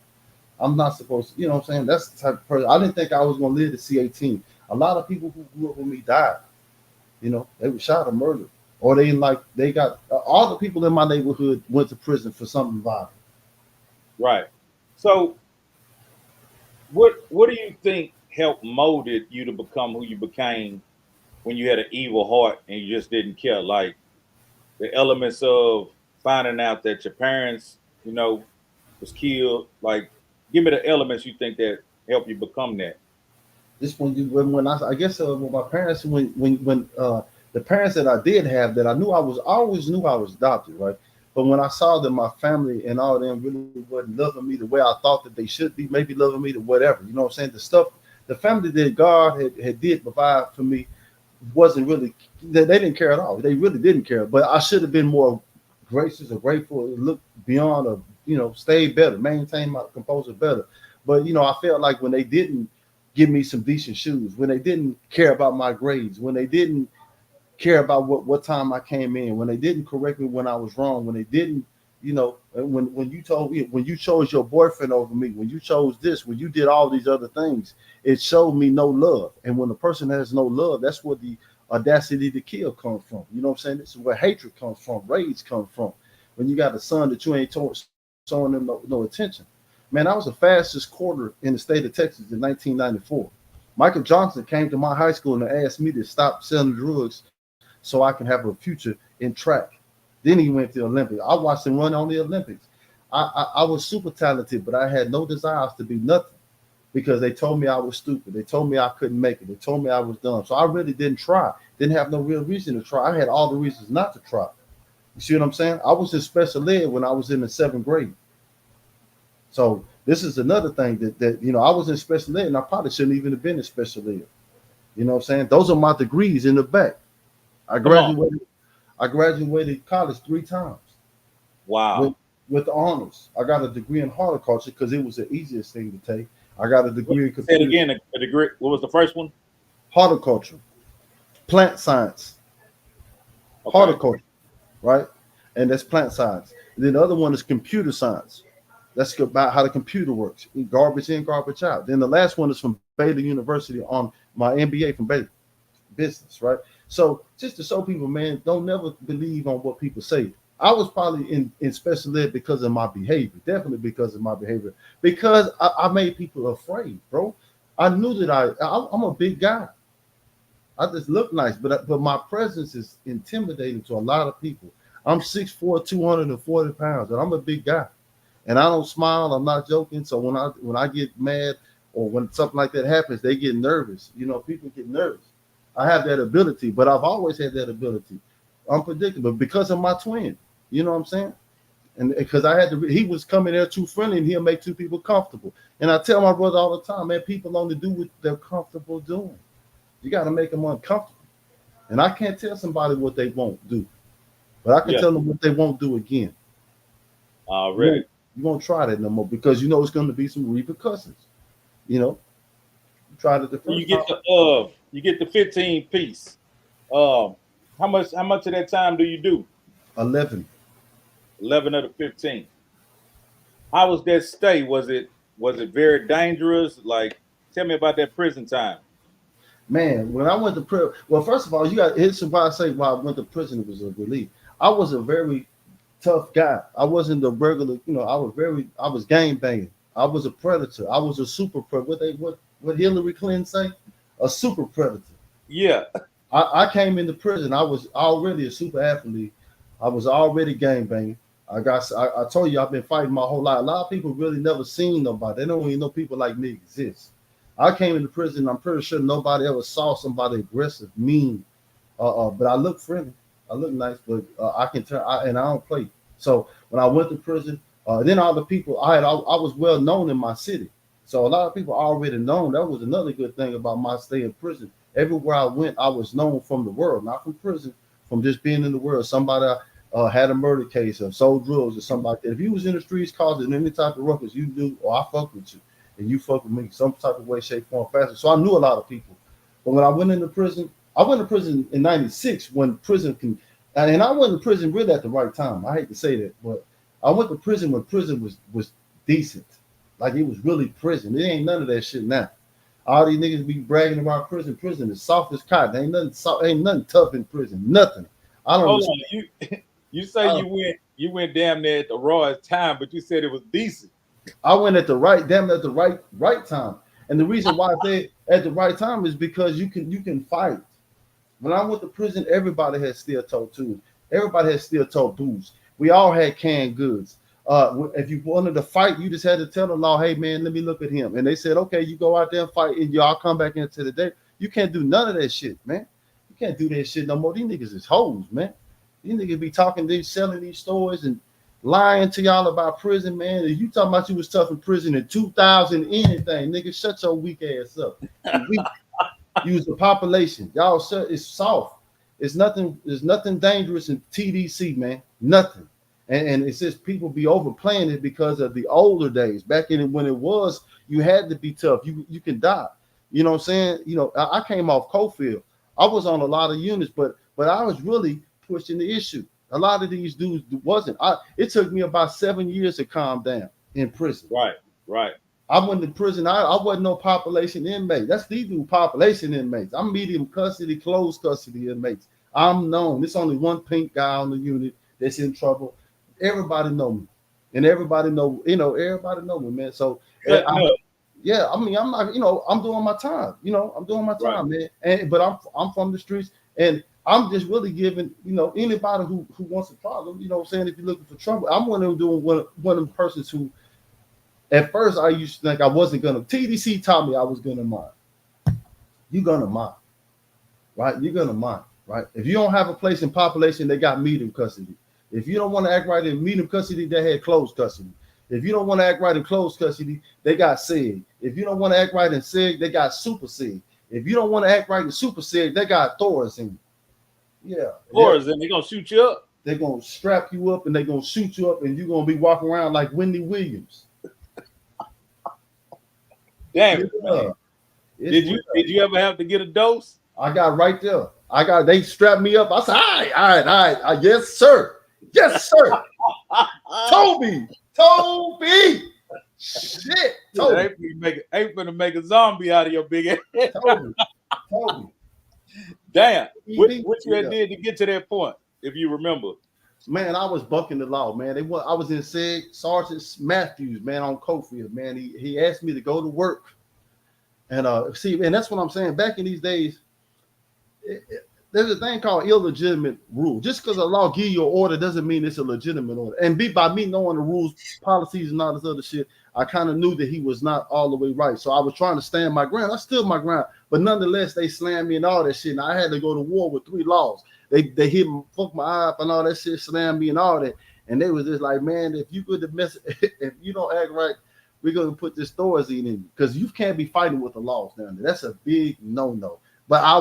S3: I'm not supposed to, you know what I'm saying? That's the type of person. I didn't think I was going to live to see 18. A lot of people who grew up with me died. You know, they were shot or murdered or they got all the people in my neighborhood went to prison for something violent.
S4: Right. So what do you think helped molded you to become who you became when you had an evil heart and you just didn't care? Like the elements of finding out that your parents, was killed. Like, give me the elements you think that help you become that.
S3: This when I guess when my parents when the parents that I did have that I always knew I was adopted, right? But when I saw that my family and all of them really wasn't loving me the way I thought that they should be, maybe loving me to whatever, you know what I'm saying? The family that God had did provide for me wasn't really, they didn't care at all. They really didn't care. But I should have been more gracious or grateful, look beyond, or stay better, maintain my composure better. But I felt like when they didn't give me some decent shoes, when they didn't care about my grades, when they didn't care about what time I came in, when they didn't correct me when I was wrong, when they didn't, when you told me, when you chose your boyfriend over me, when you chose this, when you did all these other things, it showed me no love. And when a person has no love, that's where the audacity to kill comes from. You know what I'm saying? This is where hatred comes from, rage comes from. When you got a son that you ain't showing them no attention. Man, I was the fastest quarter in the state of Texas in 1994. Michael Johnson came to my high school and asked me to stop selling drugs so I can have a future in track. Then he went to the Olympics. I watched him run on the Olympics. I was super talented, but I had no desires to be nothing because they told me I was stupid. They told me I couldn't make it. They told me I was dumb. So I really didn't try. Didn't have no real reason to try. I had all the reasons not to try. You see what I'm saying? I was in special ed when I was in the 7th grade. So this is another thing that I was in special ed and I probably shouldn't even have been in special ed. You know what I'm saying? Those are my degrees in the back. I graduated college 3 times.
S4: Wow.
S3: With honors. I got a degree in horticulture because it was the easiest thing to take. I got a degree in
S4: computer. Say it again, a degree. What was the first one?
S3: Horticulture. Plant science. Okay. Horticulture, right? And that's plant science. And then the other one is computer science. That's about how the computer works. Garbage in, garbage out. Then the last one is from Baylor University on my MBA from Baylor business, right? So just to show people, man, don't never believe on what people say. I was probably in special ed because of my behavior, definitely because of my behavior, because I made people afraid, bro. I knew that I'm a big guy. I just look nice, but my presence is intimidating to a lot of people. I'm 6'4", 240 pounds, and I'm a big guy. And I don't smile. I'm not joking. So when I get mad or when something like that happens, they get nervous. People get nervous. I have that ability, but I've always had that ability. Unpredictable because of my twin. You know what I'm saying? And because he was coming there too friendly and he'll make 2 people comfortable. And I tell my brother all the time, man, people only do what they're comfortable doing. You got to make them uncomfortable. And I can't tell somebody what they won't do, but I can tell them what they won't do again.
S4: Already.
S3: You won't try that no more because it's going to be some repercussions. You try to defend.
S4: You get the 15 piece. How much of that time do you do?
S3: 11.
S4: 11 of the 15. How was that stay? Was it very dangerous? Like, tell me about that prison time.
S3: Man, when I went to prison, well, first of all, here's why I say why I went to prison, it was a relief. I was a very tough guy. I wasn't the regular, I was gang banging. I was a predator. I was a super predator. What Hillary Clinton say? A super predator.
S4: Yeah.
S3: I came into prison. I was already a super athlete. I was already gang banging. I told you I've been fighting my whole life. A lot of people really never seen nobody. They don't even know people like me exist. I came into prison. I'm pretty sure nobody ever saw somebody aggressive, mean. But I look friendly. I look nice, but I can tell. And I don't play. So when I went to prison, then all the people I was well known in my city. So a lot of people already known. That was another good thing about my stay in prison. Everywhere I went, I was known from the world, not from prison, from just being in the world. Somebody had a murder case or sold drugs or something like that. If you was in the streets causing any type of ruckus, you knew, I fuck with you, and you fuck with me some type of way, shape, form, fashion. So I knew a lot of people. But when I went into prison in '96 when prison can, and I went to prison really at the right time. I hate to say that, but I went to prison when prison was decent. Like it was really prison. It ain't none of that shit now. All these niggas be bragging about prison. Prison is soft as cotton. Ain't nothing tough in prison. Nothing. I don't.
S4: Hold on, you say you went damn near at the rawest time, but you said it was decent.
S3: I went at the right, damn at the right time. And the reason why I say at the right time is because you can fight. When I went to prison, everybody had steel toe too. Everybody had steel toe boots. We all had canned goods. If you wanted to fight, you just had to tell the law, hey man, let me look at him. And they said, okay, you go out there and fight, and y'all come back into the day. You can't do none of that shit, man. You can't do that shit no more. These niggas is hoes, man. These niggas be talking, they selling these stories and lying to y'all about prison, man. If you talking about you was tough in prison in 2000 anything, nigga, shut your weak ass up. Use the population. Y'all it's soft. It's nothing, there's nothing dangerous in TDC, man. Nothing. And it's just people be overplaying it because of the older days. Back in when it was, you had to be tough. You can die. You know what I'm saying? You know, I came off Cofield. I was on a lot of units, but I was really pushing the issue. A lot of these dudes wasn't. It took me about 7 years to calm down in prison.
S4: Right.
S3: I went to prison. I wasn't no population inmate. That's these new population inmates. I'm medium custody, closed custody inmates. I'm known. There's only one pink guy on the unit that's in trouble. Everybody know me, and everybody know me, man. So yeah, I mean, I'm not, I'm doing my time. I'm doing my time, right, man. But I'm from the streets, and I'm just really giving, anybody who wants a problem, what I'm saying, if you're looking for trouble, I'm one of them one of the persons who, at first, I used to think I wasn't gonna. TDC taught me I was gonna mind. You're gonna mind, right? You're gonna mind, right? If you don't have a place in population, they got medium custody. If you don't want to act right in medium custody, they had closed custody. If you don't want to act right in closed custody, they got SEG. If you don't want to act right in SEG, they got super SEG. If you don't want to act right in super SEG, they got Thorazine. Yeah.
S4: Thorazine, they're gonna shoot you up.
S3: They're gonna strap you up and they're gonna shoot you up, and you're gonna be walking around like Wendy Williams.
S4: Damn it, man. Did you ever have to get a dose?
S3: I got right there. They strapped me up. I said, all right. Yes, sir. Yes, sir. Toby. Shit. Toby.
S4: Ain't gonna make a zombie out of your big ass.
S3: Toby.
S4: Damn. What you had did to get to that point, if you remember?
S3: Man, I was bucking the law, man. I was in SEG, Sergeant Matthews, man, on Cofield, man. He asked me to go to work. And and that's what I'm saying. Back in these days, there's a thing called illegitimate rule. Just because a law give you an order doesn't mean it's a legitimate order. And by me knowing the rules, policies, and all this other shit, I kind of knew that he was not all the way right. So I was trying to stand my ground. I stood my ground, but nonetheless, they slammed me and all that shit. And I had to go to war with 3 laws. They hit me, fuck my eye up and all that shit, slammed me and all that. And they was just like, man, if you if you don't act right, we're gonna put this Thorazine in you, because you can't be fighting with the laws down there. That's a big no-no. But I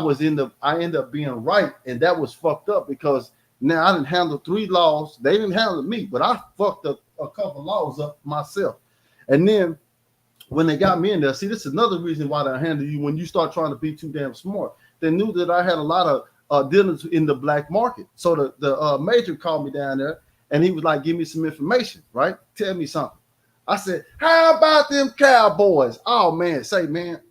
S3: ended up being right, and that was fucked up, because now I didn't handle 3 laws. They didn't handle me, but I fucked up a couple laws up myself. And then when they got me in there, see, this is another reason why they handle you when you start trying to be too damn smart. They knew that I had a lot of dealings in the black market. So the major called me down there, and he was like, give me some information, right? Tell me something. I said, how about them Cowboys? Oh, man, man.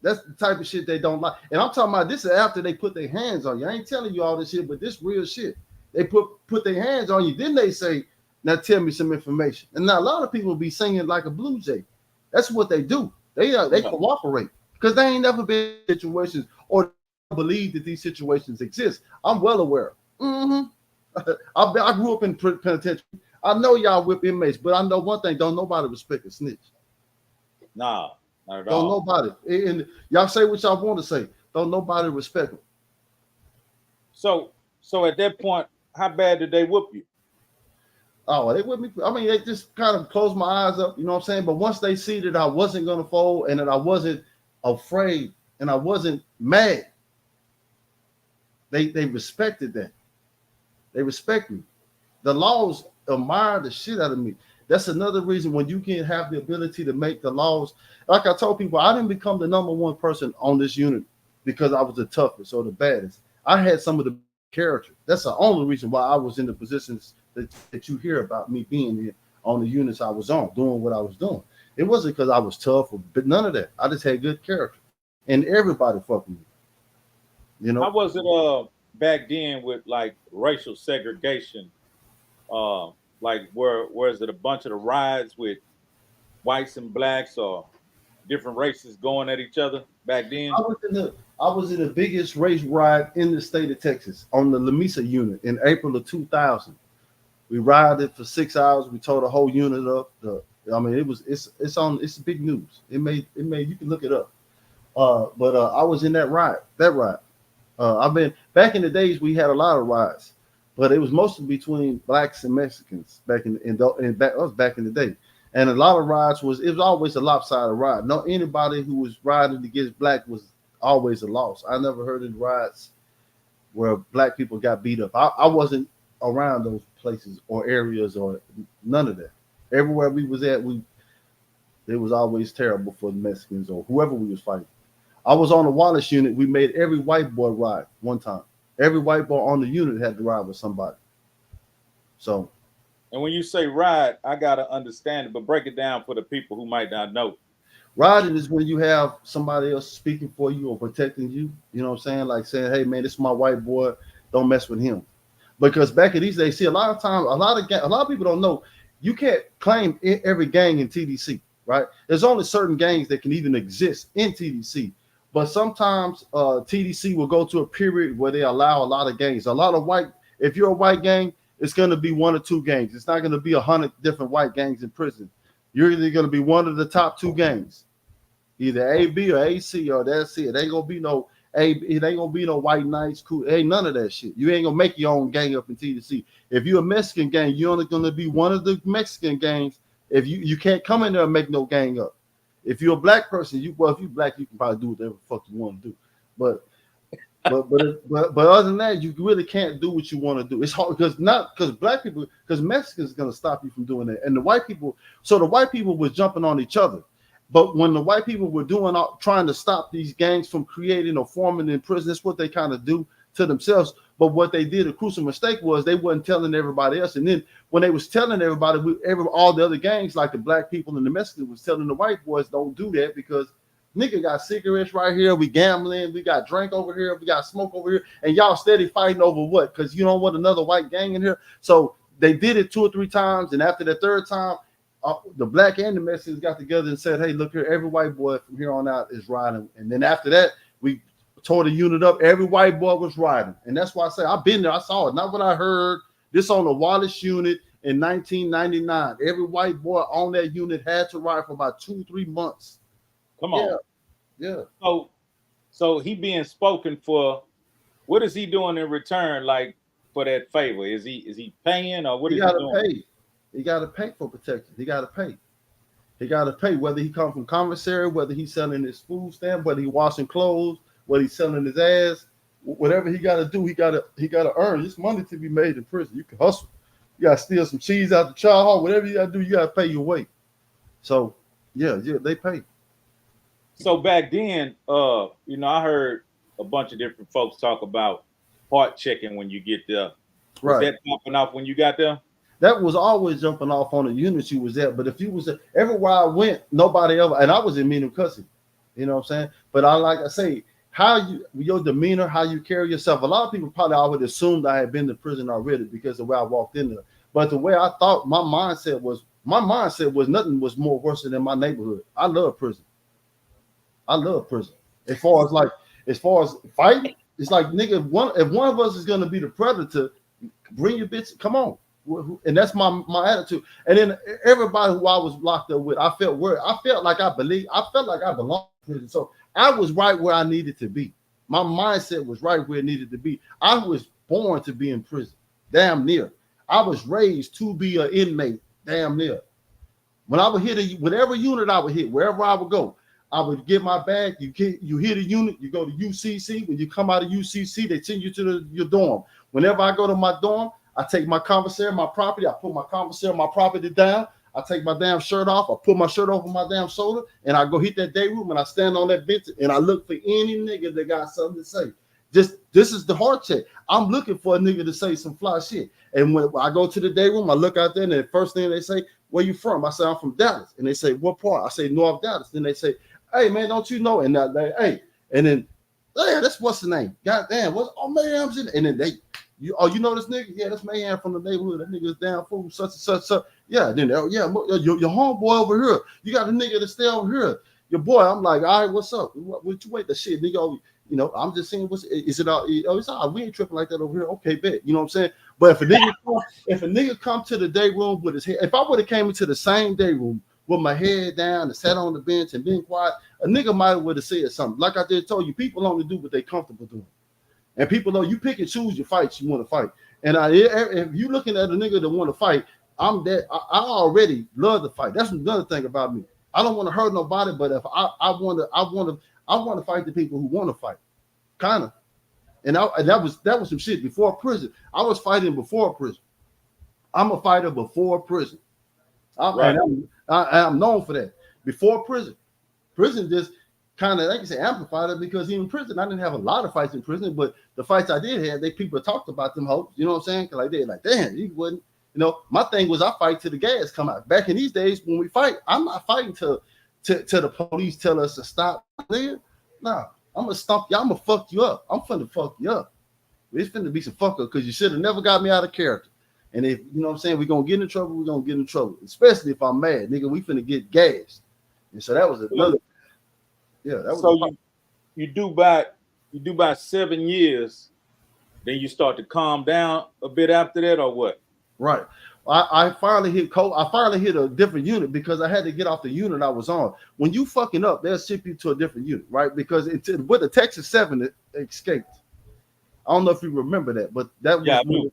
S3: That's the type of shit they don't like. And I'm talking about this is after they put their hands on you. I ain't telling you all this shit, but this real shit. They put their hands on you. Then they say, now tell me some information. And now a lot of people be singing like a blue jay. That's what they do. They cooperate, because they ain't never been in situations or believe that these situations exist. I'm well aware. I grew up in penitentiary. I know y'all whip inmates, but I know one thing: don't nobody respect a snitch.
S4: Nah, not at
S3: all. Don't nobody. And y'all say what y'all want to say. Don't nobody respect them.
S4: So at that point, how bad did they whoop you?
S3: Oh, they whipped me. I mean, they just kind of closed my eyes up. You know what I'm saying? But once they see that I wasn't gonna fold and that I wasn't afraid and I wasn't mad, they respected that. They respect me. The laws admire the shit out of me. That's another reason when you can have the ability to make the laws. Like I told people, I didn't become the number 1 person on this unit because I was the toughest or the baddest. I had some of the character. That's the only reason why I was in the positions that you hear about me being here on the units I was on, doing what I was doing. It wasn't because I was tough, but none of that. I just had good character, and everybody fucked with me. You know,
S4: How was it back then with like racial segregation? Like where is it a bunch of the rides with whites and blacks or different races going at each other back then?
S3: I was in the biggest race ride in the state of Texas on the Lamesa unit in April of 2000. We ride it for 6 hours. We tore the whole unit up. I mean, it's big news. It made you can look it up. But I was in that ride. I've been back in the days. We had a lot of rides, but it was mostly between blacks and Mexicans back back in the day. And a lot of rides it was always a lopsided ride. No anybody who was riding against black was always a loss. I never heard of rides where black people got beat up. I wasn't around those places or areas or none of that. Everywhere we was at, it was always terrible for the Mexicans or whoever we was fighting. I was on the Wallace unit. We made every white boy ride one time. Every white boy on the unit had to ride with somebody. So,
S4: and when you say ride, I gotta understand it, but break it down for the people who might not know.
S3: Riding is when you have somebody else speaking for you or protecting you. You know what I'm saying? Like saying, "Hey man, this is my white boy. Don't mess with him." Because back in these days, see, a lot of times, a lot of people don't know. You can't claim every gang in TDC, right? There's only certain gangs that can even exist in TDC. But sometimes TDC will go to a period where they allow a lot of gangs. If you're a white gang, it's going to be one or two gangs. It's not going to be 100 different white gangs in prison. You're either going to be one of the top two gangs, either AB or AC, or that's it. It ain't gonna be no white knights. Cool, ain't none of that shit. You ain't gonna make your own gang up in TDC. If you're a Mexican gang, you're only gonna be one of the Mexican gangs. If you can't come in there and make no gang up. If you're a black person, if you're black, you can probably do whatever the fuck you want to do. But other than that, you really can't do what you want to do. It's hard because Mexicans are gonna stop you from doing that. And the white people were jumping on each other. But when the white people were trying to stop these gangs from creating or forming in prison, that's what they kind of do to themselves. But what they did, a crucial mistake, was they wasn't telling everybody else. And then when they was telling everybody, all the other gangs, like the black people and the Mexicans, was telling the white boys, don't do that because nigga got cigarettes right here, we gambling, we got drink over here, we got smoke over here, and y'all steady fighting over what? Because you don't want another white gang in here. So they did it 2 or 3 times, and after the third time, the black and the Mexicans got together and said, hey, look here, every white boy from here on out is riding. And then after that, we tore the unit up. Every white boy was riding. And that's why I say I've been there. I saw it. Not what I heard. This on the Wallace unit in 1999. Every white boy on that unit had to ride for about 2-3 months.
S4: Come on.
S3: Yeah.
S4: So he being spoken for. What is he doing in return, like for that favor? Is he paying or what is he doing?
S3: Pay. He got to pay for protection. He got to pay. He got to pay, whether he come from commissary, whether he's selling his food stamp, whether he washing clothes, whether he's selling his ass, whatever he got to do, he got to earn. This money to be made in prison. You can hustle. You got to steal some cheese out the child hall. Whatever you got to do, you got to pay your way. So yeah, they pay.
S4: So back then, I heard a bunch of different folks talk about heart checking when you get there. Was that popping off when you got there?
S3: That was always jumping off on the units you was at. But if you was everywhere I went, nobody ever, and I was in mean cussing, you know what I'm saying? But like I say, your demeanor, how you carry yourself. A lot of people probably already assumed I had been to prison already because of the way I walked in there. But the way I thought, my mindset was nothing was more worse than my neighborhood. I love prison. As far as fighting, it's like nigga, if one of us is gonna be the predator, bring your bitch, come on. And that's my attitude. And then everybody who I was locked up with, I felt worried. I felt like I belonged in prison. So I was right where I needed to be. My mindset was right where it needed to be. I was born to be in prison, damn near. I was raised to be an inmate, damn near. When I would hit whatever unit I would hit, wherever I would go, I would get my bag. You hit a unit, you go to UCC. When you come out of UCC, they send you to your dorm. Whenever I go to my dorm, I take my commissary, my property. I put my commissary, my property down. I take my damn shirt off. I put my shirt over my damn shoulder, and I go hit that day room, and I stand on that bench, and I look for any nigga that got something to say. This is the heart check. I'm looking for a nigga to say some fly shit. And when I go to the day room, I look out there, and the first thing they say, where you from? I say, I'm from Dallas. And they say, what part? I say, North Dallas. Then they say, hey, man, don't you know? And hey. And then Yeah, that's what's the name. God damn, what's Mayham's in it? And then you know this nigga? Yeah, that's Mayhem from the neighborhood. That nigga's down for such and such. Yeah, then your homeboy over here. You got a nigga to stay over here. Your boy, I'm like, all right, what's up? What you wait the shit, nigga? You know, I'm just saying, is it all? It's all right. We ain't tripping like that over here. Okay, bet. You know what I'm saying? But if a nigga come to the day room with his head, if I would have came into the same day room with my head down and sat on the bench and been quiet, a nigga might would have said something. Like I just told you, people only do what they comfortable doing, and people know you pick and choose your fights you want to fight. And if you looking at a nigga that want to fight, I already love to fight. That's another thing about me. I don't want to hurt nobody, but if I want to fight the people who want to fight, kind of. And that was some shit before prison. I was fighting before prison. I'm a fighter before prison. I'm known for that. Before prison just kind of, like you say, amplified it, because even in prison, I didn't have a lot of fights in prison, but the fights I did have, people talked about them hoes. You know what I'm saying? Like they're like, damn, he wouldn't. You know, my thing was I fight till the gas come out. Back in these days, when we fight, I'm not fighting till the police tell us to stop. Nah, I'm gonna stomp you. I'm gonna fuck you up. I'm finna fuck you up. It's finna be some fuck up because you should have never got me out of character. And if you know what I'm saying, we're gonna get in trouble. We're gonna get in trouble, especially if I'm mad, nigga. We finna get gassed. And so that was another. Yeah, that was.
S4: So you do about 7 years, then you start to calm down a bit after that, or what?
S3: Right. I finally hit a different unit because I had to get off the unit I was on. When you fucking up, they'll ship you to a different unit, right? Because with the Texas 7 it escaped. I don't know if you remember that, but that was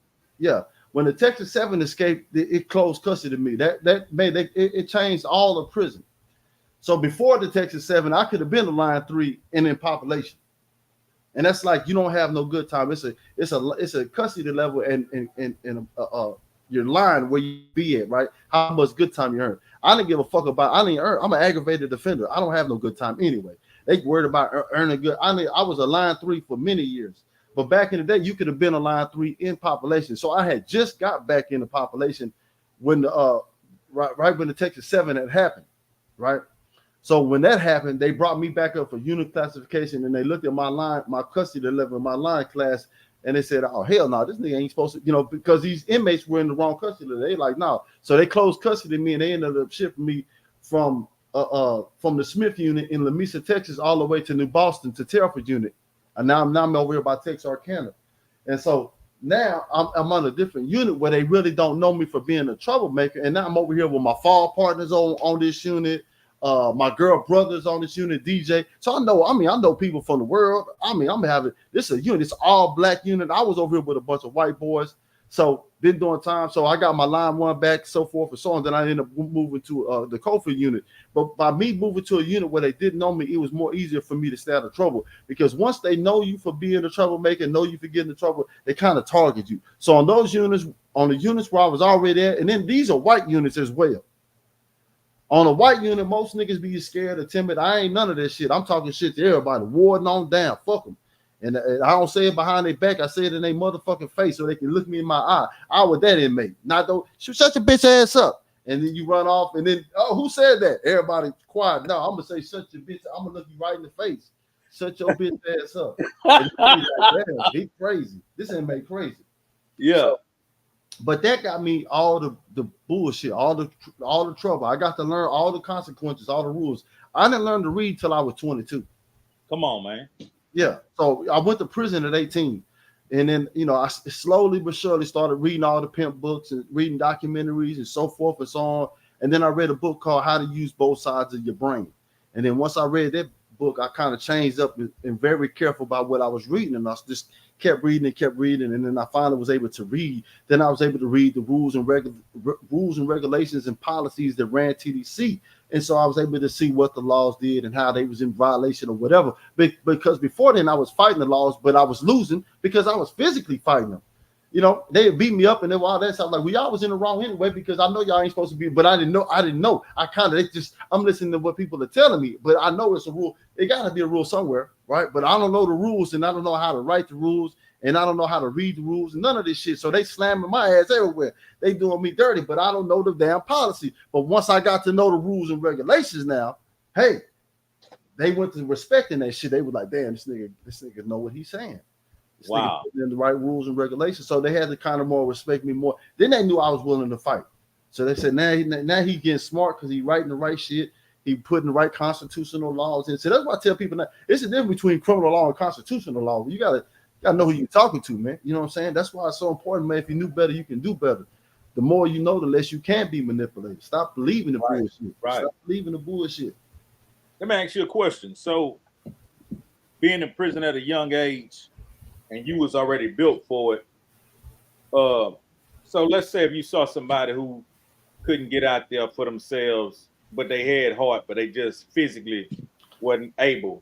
S3: when the Texas 7 escaped, it closed custody of me. That made it changed all of prison. So before the Texas 7, I could have been a line 3 and in population. And that's like you don't have no good time. It's a custody level and your line where you be at, right? How much good time you earn. I didn't give a fuck about. I didn't earn. I'm an aggravated offender. I don't have no good time anyway. They worried about earning good. I was a line 3 for many years, but back in the day, you could have been a line 3 in population. So I had just got back into population when the right when the Texas 7 had happened, right? So when that happened, they brought me back up for unit classification, and they looked at my line, my custody level, my line class. And they said, oh, hell no, this nigga ain't supposed to, because these inmates were in the wrong custody. They like, no. So they closed custody of me, and they ended up shipping me from the Smith unit in Lamesa, Texas, all the way to New Boston to Telford unit. And now I'm over here by Texarkana. And so now I'm on a different unit where they really don't know me for being a troublemaker. And now I'm over here with my fall partners on this unit. My girl brothers on this unit, DJ. So I know people from the world. I'm having this is a unit, it's all black unit. I was over here with a bunch of white boys. So been doing time. So I got my line 1 back, so forth and so on. Then I ended up moving to the Kofa unit. But by me moving to a unit where they didn't know me, it was more easier for me to stay out of trouble. Because once they know you for being a troublemaker, know you for getting in trouble, they kind of target you. So on those units, on the units where I was already there, and then these are white units as well. On a white unit, most niggas be scared or timid. I ain't none of that shit. I'm talking shit to everybody, warding on down. Fuck them. And I don't say it behind their back. I say it in their motherfucking face so they can look me in my eye. I was that inmate. Not though. Shut your bitch ass up. And then you run off. And then, oh, who said that? Everybody quiet. No, I'm gonna say shut your bitch. I'm gonna look you right in the face. Shut your bitch ass up. Like, damn, he crazy. This inmate crazy.
S4: Yeah.
S3: So, but that got me all the bullshit, all the trouble. I got to learn all the consequences, all the rules. I didn't learn to read till I was 22.
S4: Come on, man.
S3: Yeah. So I went to prison at 18. And then, I slowly but surely started reading all the pimp books and reading documentaries and so forth and so on. And then I read a book called How to Use Both Sides of Your Brain. And then once I read that book, I kind of changed up and very careful about what I was reading. And I just kept reading. And then I finally was able to read. Then I was able to read the rules and regulations and policies that ran TDC. And so I was able to see what the laws did and how they was in violation or whatever. Because before then I was fighting the laws, but I was losing because I was physically fighting them. They beat me up and then all that stuff. Like, well, y'all was in the wrong anyway, because I know y'all ain't supposed to be, but I didn't know. I'm listening to what people are telling me, but I know it's a rule. It gotta be a rule somewhere, right? But I don't know the rules, and I don't know how to write the rules, and I don't know how to read the rules, and none of this shit. So they slamming my ass everywhere. They doing me dirty, but I don't know the damn policy. But once I got to know the rules and regulations now, hey, they went to respecting that shit. They were like, damn, this nigga know what he's saying. This
S4: Wow.
S3: nigga in the right rules and regulations. So they had to kind of more respect me more. Then they knew I was willing to fight. So they said, now he getting smart because he writing the right shit. He putting the right constitutional laws in. So that's why I tell people that it's a difference between criminal law and constitutional law. You gotta know who you're talking to, man. You know what I'm saying? That's why it's so important, man. If you knew better, you can do better. The more you know, the less you can be manipulated. Stop believing the bullshit.
S4: Right.
S3: Stop believing the bullshit.
S4: Let me ask you a question. So, being in prison at a young age, and you was already built for it. So let's say if you saw somebody who couldn't get out there for themselves, but they had heart, but they just physically wasn't able.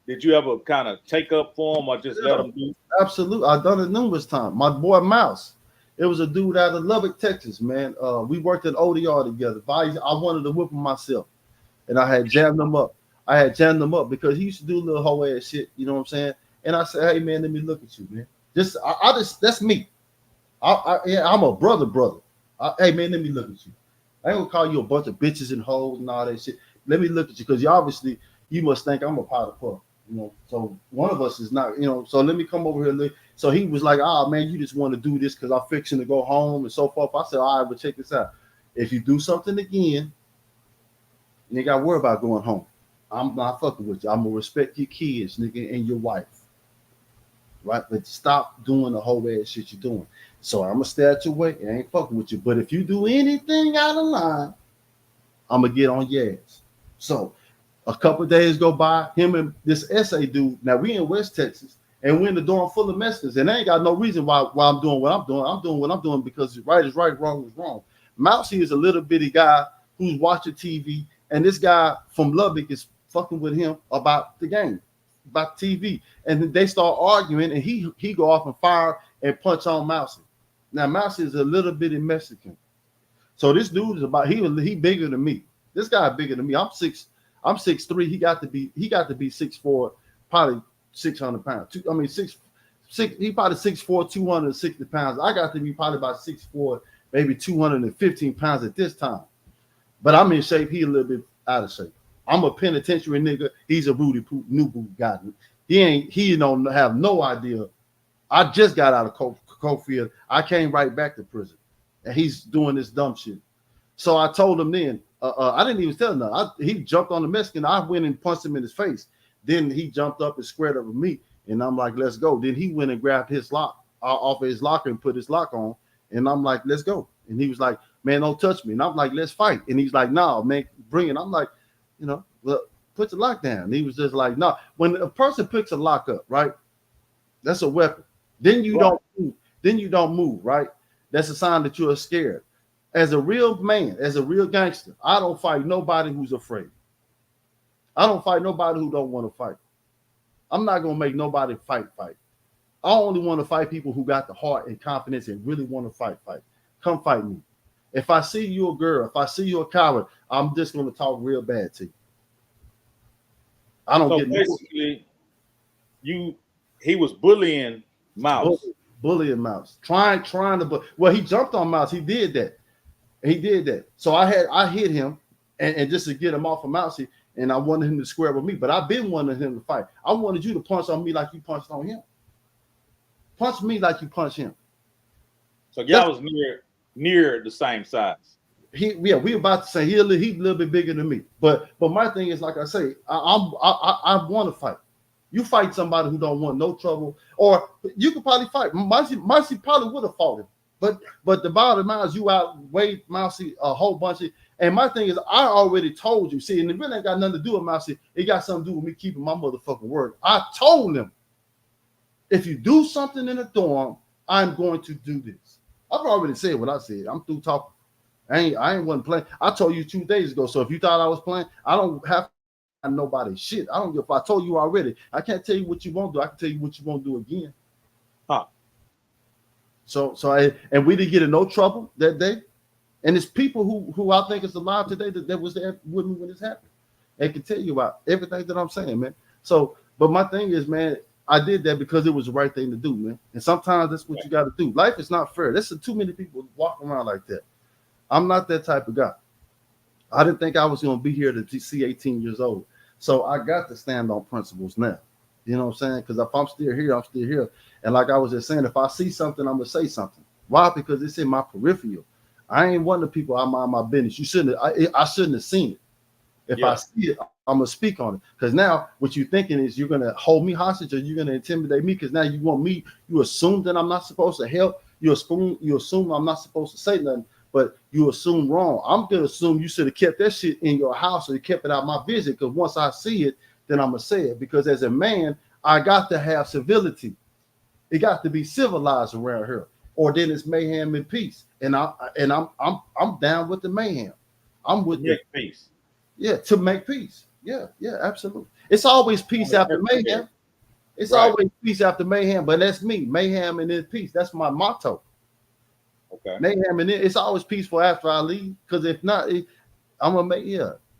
S4: Did you ever kind of take up for them or just let them do?
S3: Absolutely. I've done it numerous times. My boy Mouse, it was a dude out of Lubbock, Texas, man. We worked at ODR together. I wanted to whip him myself, and I had jammed him up. Because he used to do little hoe ass shit, you know what I'm saying? And I said, hey man, let me look at you, man. That's me. I'm a brother. Hey man, let me look at you. I ain't gonna call you a bunch of bitches and hoes and all that shit. Let me look at you, because you must think I'm a pot of puff, you know. So one of us is not, you know. So let me come over here and look. So he was like, man, you just want to do this because I'm fixing to go home and so forth. I said, all right, but check this out. If you do something again, you ain't got to worry about going home. I'm not fucking with you. I'm gonna respect your kids, nigga, and your wife. Right? But stop doing the whole ass shit you're doing. So I'm gonna stay out your way and I ain't fucking with you. But if you do anything out of line, I'm gonna get on your ass. So a couple of days go by, him and this SA dude. Now we in West Texas and we're in the dorm full of Mexicans, and I ain't got no reason why I'm doing what I'm doing. I'm doing what I'm doing because right is right, wrong is wrong. Mousy is a little bitty guy who's watching TV, and this guy from Lubbock is fucking with him about the game, about TV, and they start arguing, and he go off and fire and punch on Mousy. Now Mousy is a little bitty Mexican, so this dude is he bigger than me. This guy bigger than me. I'm 6'3". He got to be 6'4", probably 600 pounds. He probably 6'4", 260 pounds. I got to be probably about 6'4", maybe 215 pounds at this time. But I'm in shape. He a little bit out of shape. I'm a penitentiary nigga. He's a Rudy Poop new boot guy. He don't have no idea. I just got out of Cofield. I came right back to prison, and he's doing this dumb shit. So I told him then. I didn't even tell him nothing. He jumped on the Mexican. I went and punched him in his face. Then he jumped up and squared up with me, and I'm like, let's go. Then he went and grabbed his lock off of his locker and put his lock on, and I'm like, let's go. And he was like, man, don't touch me. And I'm like, let's fight. And he's like, no, man, bring it. I'm like, you know, look, put the lock down. And he was just like, no. When a person picks a lock up, right, that's a weapon. Then you don't move. Then you don't move, right? That's a sign that you're scared. As a real man, as a real gangster, I don't fight nobody who's afraid. I don't fight nobody who don't want to fight. I'm not going to make nobody fight. I only want to fight people who got the heart and confidence and really want to fight. Come fight me. If I see you a girl, if I see you a coward, I'm just going to talk real bad to you. I don't
S4: so
S3: get
S4: basically, he was bullying Mouse.
S3: Bullying Mouse. Trying to, well, he jumped on Mouse. He did that. So I hit him and just to get him off of Mousy, and I wanted him to square with me. But I've been wanting him to fight. I wanted you to punch on me like you punched on him. Punch me like you punched him.
S4: So y'all was near the same size.
S3: We about to say he's a little bit bigger than me. But my thing is, like I say, I want to fight. You fight somebody who don't want no trouble, or you could probably fight. Mousy probably would have fought him. But the bottom line is you outweighed Mousy a whole bunch of, and my thing is I already told you. See, and it really ain't got nothing to do with Mousy. It got something to do with me keeping my motherfucking word. I told him, if you do something in the dorm, I'm going to do this. I've already said what I said. I'm through talking. I ain't wasn't playing. I told you 2 days ago. So if you thought I was playing, I don't have nobody shit. I don't give. If I told you already, I can't tell you what you won't do. I can tell you what you won't do again.
S4: Huh.
S3: So we didn't get in no trouble that day, and it's people who I think is alive today that was there with me when this happened, and can tell you about everything that I'm saying, man. So, but my thing is, man, I did that because it was the right thing to do, man. And sometimes that's what you got to do. Life is not fair. There's too many people walking around like that. I'm not that type of guy. I didn't think I was going to be here to see 18 years old. So I got to stand on principles now. You know what I'm saying? Because if I'm still here, I'm still here. And like I was just saying, if I see something, I'm gonna say something. Why? Because it's in my peripheral. I ain't one of the people I mind my business. You shouldn't. I shouldn't have seen it. If I see it, I'm gonna speak on it. Because now what you're thinking is you're gonna hold me hostage or you're gonna intimidate me. Because now you want me. You assume that I'm not supposed to help. You assume I'm not supposed to say nothing. But you assume wrong. I'm gonna assume you should have kept that shit in your house or you kept it out my vision. Because once I see it, then I'm gonna say it. Because as a man, I got to have civility. It got to be civilized around here, or then it's mayhem and peace. And I'm down with the mayhem. I'm with the
S4: peace.
S3: Yeah, to make peace. Yeah, absolutely. It's always peace after mayhem. It's always peace after mayhem. But that's me, mayhem and then peace. That's my motto.
S4: Okay.
S3: Mayhem and then it's always peaceful after I leave. Because if not, I'm gonna make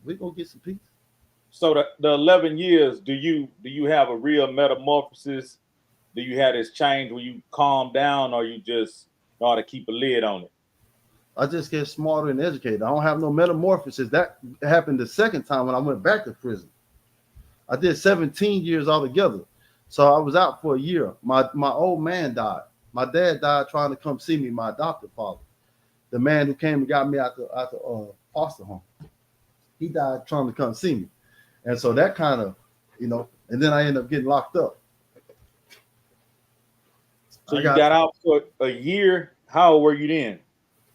S3: we're gonna get some peace.
S4: So the 11 years, do you have a real metamorphosis? Do you have this change where you calm down, or you just know how to keep a lid on it?
S3: I just get smarter and educated. I don't have no metamorphosis. That happened the second time when I went back to prison. I did 17 years altogether. So I was out for a year. My old man died. My dad died trying to come see me, my adopted father. The man who came and got me out the foster home. He died trying to come see me. And so that kind of, and then I ended up getting locked up.
S4: So you got out for a year. How old were you then?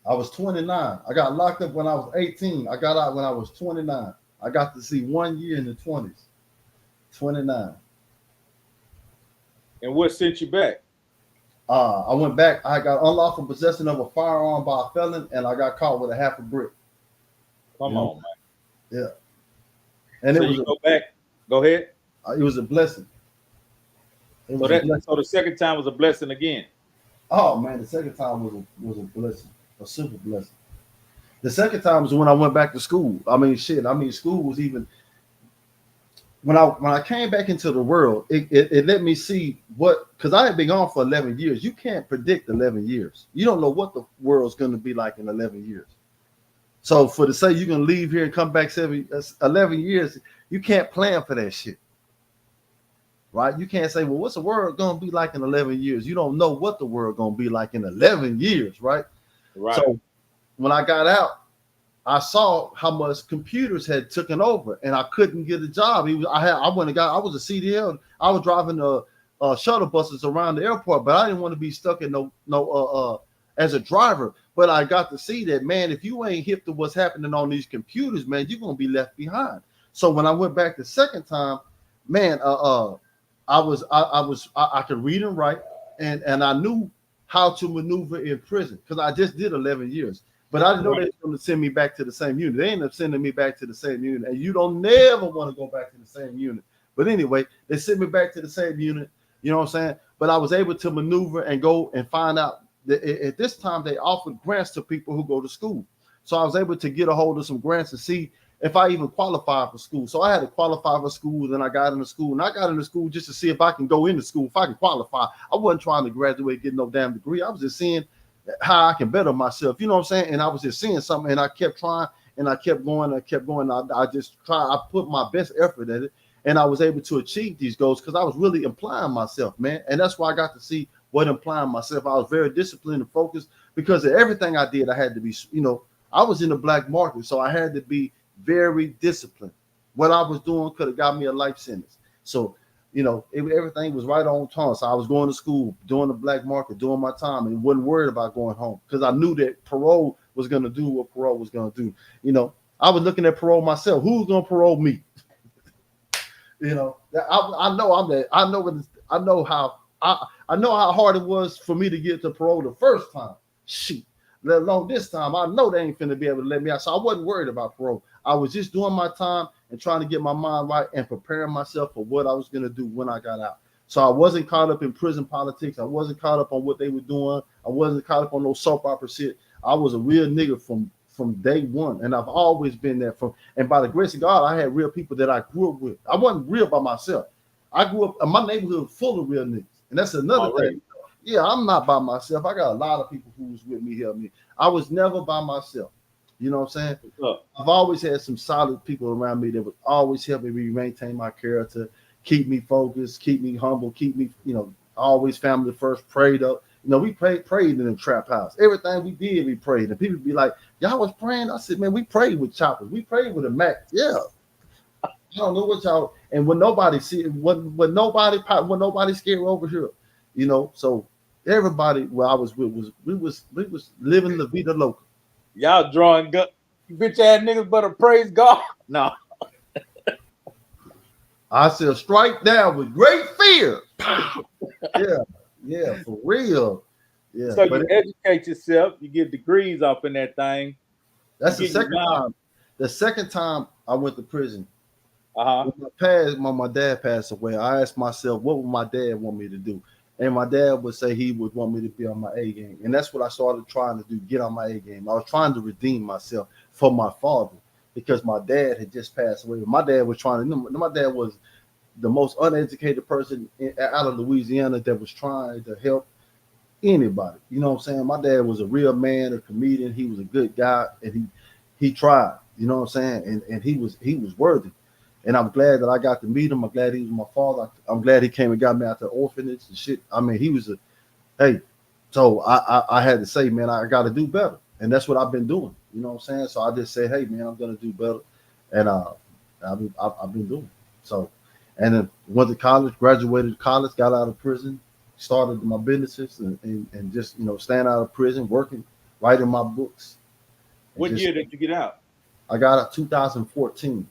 S3: I was 29. I got locked up when I was 18. I got out when I was 29. I got to see 1 year in the 20s. 29.
S4: And what sent you back?
S3: I went back. I got unlawful possession of a firearm by a felon, and I got caught with a half a brick.
S4: Come on, man.
S3: Yeah. And
S4: so you go back. Go ahead.
S3: It was a blessing.
S4: So the second time was a blessing again.
S3: Oh man, the second time was a blessing, a super blessing. The second time was when I went back to school. School was even when I came back into the world. It let me see because I had been gone for 11 years. You can't predict 11 years. You don't know what the world's going to be like in 11 years. So for to say you're going to leave here and come back 11 years, you can't plan for that shit. Right? You can't say, well, what's the world going to be like in 11 years? You don't know what the world going to be like in 11 years, right?
S4: Right.
S3: So when I got out, I saw how much computers had taken over and I couldn't get a job. I was a CDL. I was driving the shuttle buses around the airport, but I didn't want to be stuck in as a driver. But I got to see that, man, if you ain't hip to what's happening on these computers, man, you're going to be left behind. So when I went back the second time, man, I could read and write, and I knew how to maneuver in prison because I just did 11 years. But I didn't know they were going to send me back to the same unit. They ended up sending me back to the same unit, and you don't never want to go back to the same unit. But anyway, they sent me back to the same unit. You know what I'm saying? But I was able to maneuver and go and find out that at this time they offered grants to people who go to school. So I was able to get a hold of some grants to see if I even qualified for school. So I had to qualify for school. Then I got into school, and I got into school just to see if I can go into school, if I can qualify. I wasn't trying to graduate, get no damn degree. I was just seeing how I can better myself. You know what I'm saying? And I was just seeing something, and I kept trying, and I kept going. I just tried. I put my best effort at it, and I was able to achieve these goals because I was really applying myself, man. And that's why I got to see what applying myself. I was very disciplined and focused because of everything I did. I had to be, I was in the black market, so I had to be very disciplined. What I was doing could have got me a life sentence. So, everything was right on time. So I was going to school, doing the black market, doing my time, and wasn't worried about going home because I knew that parole was going to do what parole was going to do. I was looking at parole myself. Who's going to parole me? I know how hard it was for me to get to parole the first time. Shoot. Let alone this time, I know they ain't finna be able to let me out. So I wasn't worried about parole. I was just doing my time and trying to get my mind right and preparing myself for what I was gonna do when I got out. So I wasn't caught up in prison politics. I wasn't caught up on what they were doing. I wasn't caught up on no soap opera shit. I was a real nigga from day one, and I've always been there. And by the grace of God, I had real people that I grew up with. I wasn't real by myself. I grew up. My neighborhood was full of real niggas, and that's another thing. Yeah, I'm not by myself. I got a lot of people who was with me, help me. I was never by myself. You know what I'm saying?
S4: What's up?
S3: I've always had some solid people around me that would always help me maintain my character, keep me focused, keep me humble, keep me, always family first, prayed up. We prayed in the trap house. Everything we did, we prayed. And people be like, y'all was praying? I said, man, we prayed with choppers. We prayed with a Mac. Yeah. I don't know what y'all, and when nobody see it, when nobody scared over here, so everybody where I was with we was living the vida loca.
S4: Y'all drawing bitch ass niggas better praise God. No.
S3: I said strike down with great fear. Yeah, for real. Yeah.
S4: So you educate yourself, you get degrees off in that thing.
S3: That's the second time. The second time I went to prison. When my dad passed away, I asked myself, what would my dad want me to do? And my dad would say he would want me to be on my A game. And that's what I started trying to do, get on my A game. I was trying to redeem myself for my father because my dad had just passed away. My dad was my dad was the most uneducated person out of Louisiana that was trying to help anybody. You know what I'm saying? My dad was a real man, a comedian. He was a good guy, and he tried. You know what I'm saying? And he was worthy. And I'm glad that I got to meet him. I'm glad he was my father. I'm glad he came and got me out the orphanage and shit. I mean, he was so I had to say, man, I got to do better. And that's what I've been doing. You know what I'm saying? So I just said, hey, man, I'm going to do better. And I've been doing it. So, and then went to college, graduated college, got out of prison, started my businesses and just, staying out of prison, working, writing my books.
S4: What year did you get out?
S3: I got out 2014.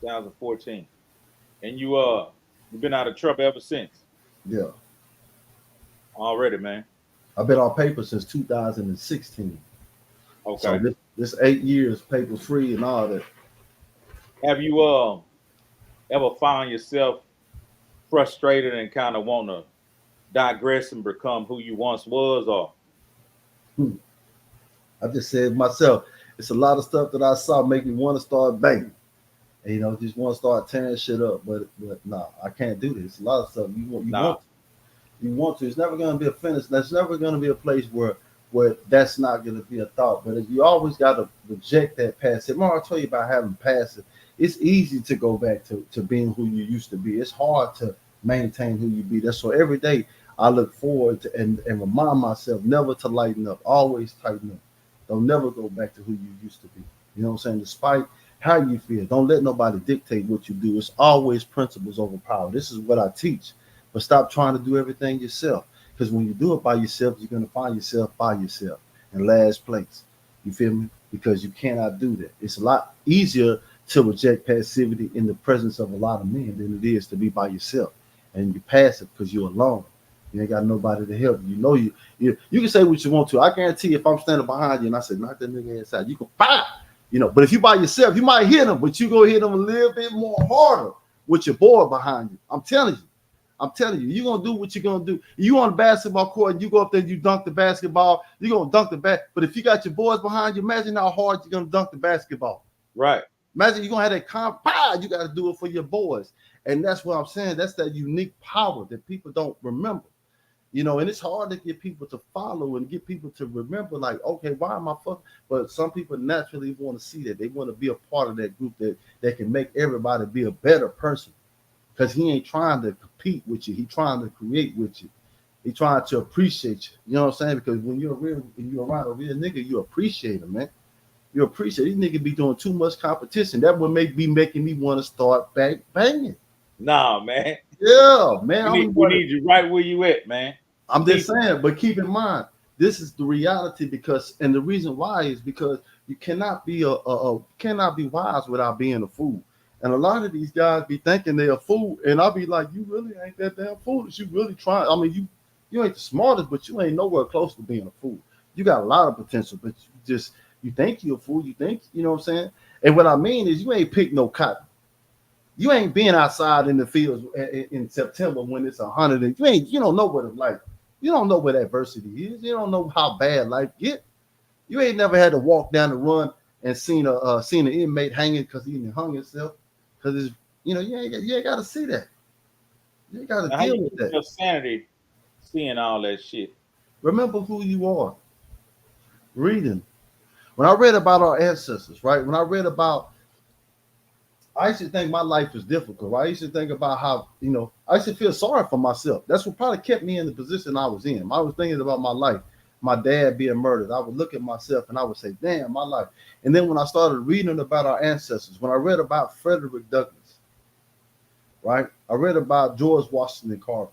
S4: 2014. And you've been out of trouble ever since?
S3: Yeah.
S4: Already, man.
S3: I've been on paper since 2016.
S4: Okay.
S3: So this 8 years paper free and all that.
S4: Have you ever found yourself frustrated and kind of want to digress and become who you once was, or?
S3: I just said myself, it's a lot of stuff that I saw make me want to start banging. And, just want to start tearing shit up. But nah, I can't do this. A lot of stuff you want to. It's never going to be a finish. There's never going to be a place where that's not going to be a thought. But you always got to reject that passive. Remember I told you about having passive. It's easy to go back to being who you used to be. It's hard to maintain who you be. That's so every day I look forward to and remind myself never to lighten up. Always tighten up. Don't never go back to who you used to be. You know what I'm saying? Despite how you feel, don't let nobody dictate what you do. It's always principles over power. This is what I teach. But stop trying to do everything yourself. Because when you do it by yourself, you're going to find yourself by yourself in last place. You feel me? Because you cannot do that. It's a lot easier to reject passivity in the presence of a lot of men than it is to be by yourself. And you're passive because you're alone. You ain't got nobody to help you. You can say what you want to. I guarantee if I'm standing behind you and I say, knock that nigga inside, you can fire. But if you by yourself, you might hit him, but you go hit him a little bit more harder with your boy behind you. I'm telling you, you're going to do what you're going to do. You on the basketball court and you go up there and you dunk the basketball, you're going to dunk the But if you got your boys behind you, imagine how hard you're going to dunk the basketball.
S4: Right.
S3: Imagine you're going to have that you got to do it for your boys. And that's what I'm saying. That's that unique power that people don't remember. And it's hard to get people to follow and get people to remember, like, okay, why am I fucking? But some people naturally want to see that. They want to be a part of that group that can make everybody be a better person. Because he ain't trying to compete with you. He trying to create with you. He trying to appreciate you. You know what I'm saying? Because when you're around a real nigga, you appreciate him, man. You appreciate these niggas be doing too much competition. That would be making me want to start back banging.
S4: Nah, man.
S3: Yeah, man.
S4: We need you right where you at, man.
S3: I'm just saying, but keep in mind, this is the reality and the reason why is because you cannot be cannot be wise without being a fool. And a lot of these guys be thinking they're a fool, and I'll be like, you really ain't that damn foolish. You really trying. I mean, you ain't the smartest, but you ain't nowhere close to being a fool. You got a lot of potential, but you think you're a fool. You think, you know what I'm saying? And what I mean is you ain't picked no cotton. You ain't been outside in the fields in September when it's 100 and you don't know what it's like. You don't know what adversity is. You don't know how bad life get. You ain't never had to walk down the run and seen an inmate hanging because he hung himself. Because it's you ain't got to see that. You ain't got to deal with that.
S4: Your sanity, seeing all that shit.
S3: Remember who you are. Reading. When I read about our ancestors, right? When I read about, I used to think my life was difficult, right? I used to think about how, I used to feel sorry for myself. That's what probably kept me in the position I was in. I was thinking about my life, my dad being murdered. I would look at myself and I would say, damn, my life. And then when I started reading about our ancestors, when I read about Frederick Douglass, right? I read about George Washington Carver.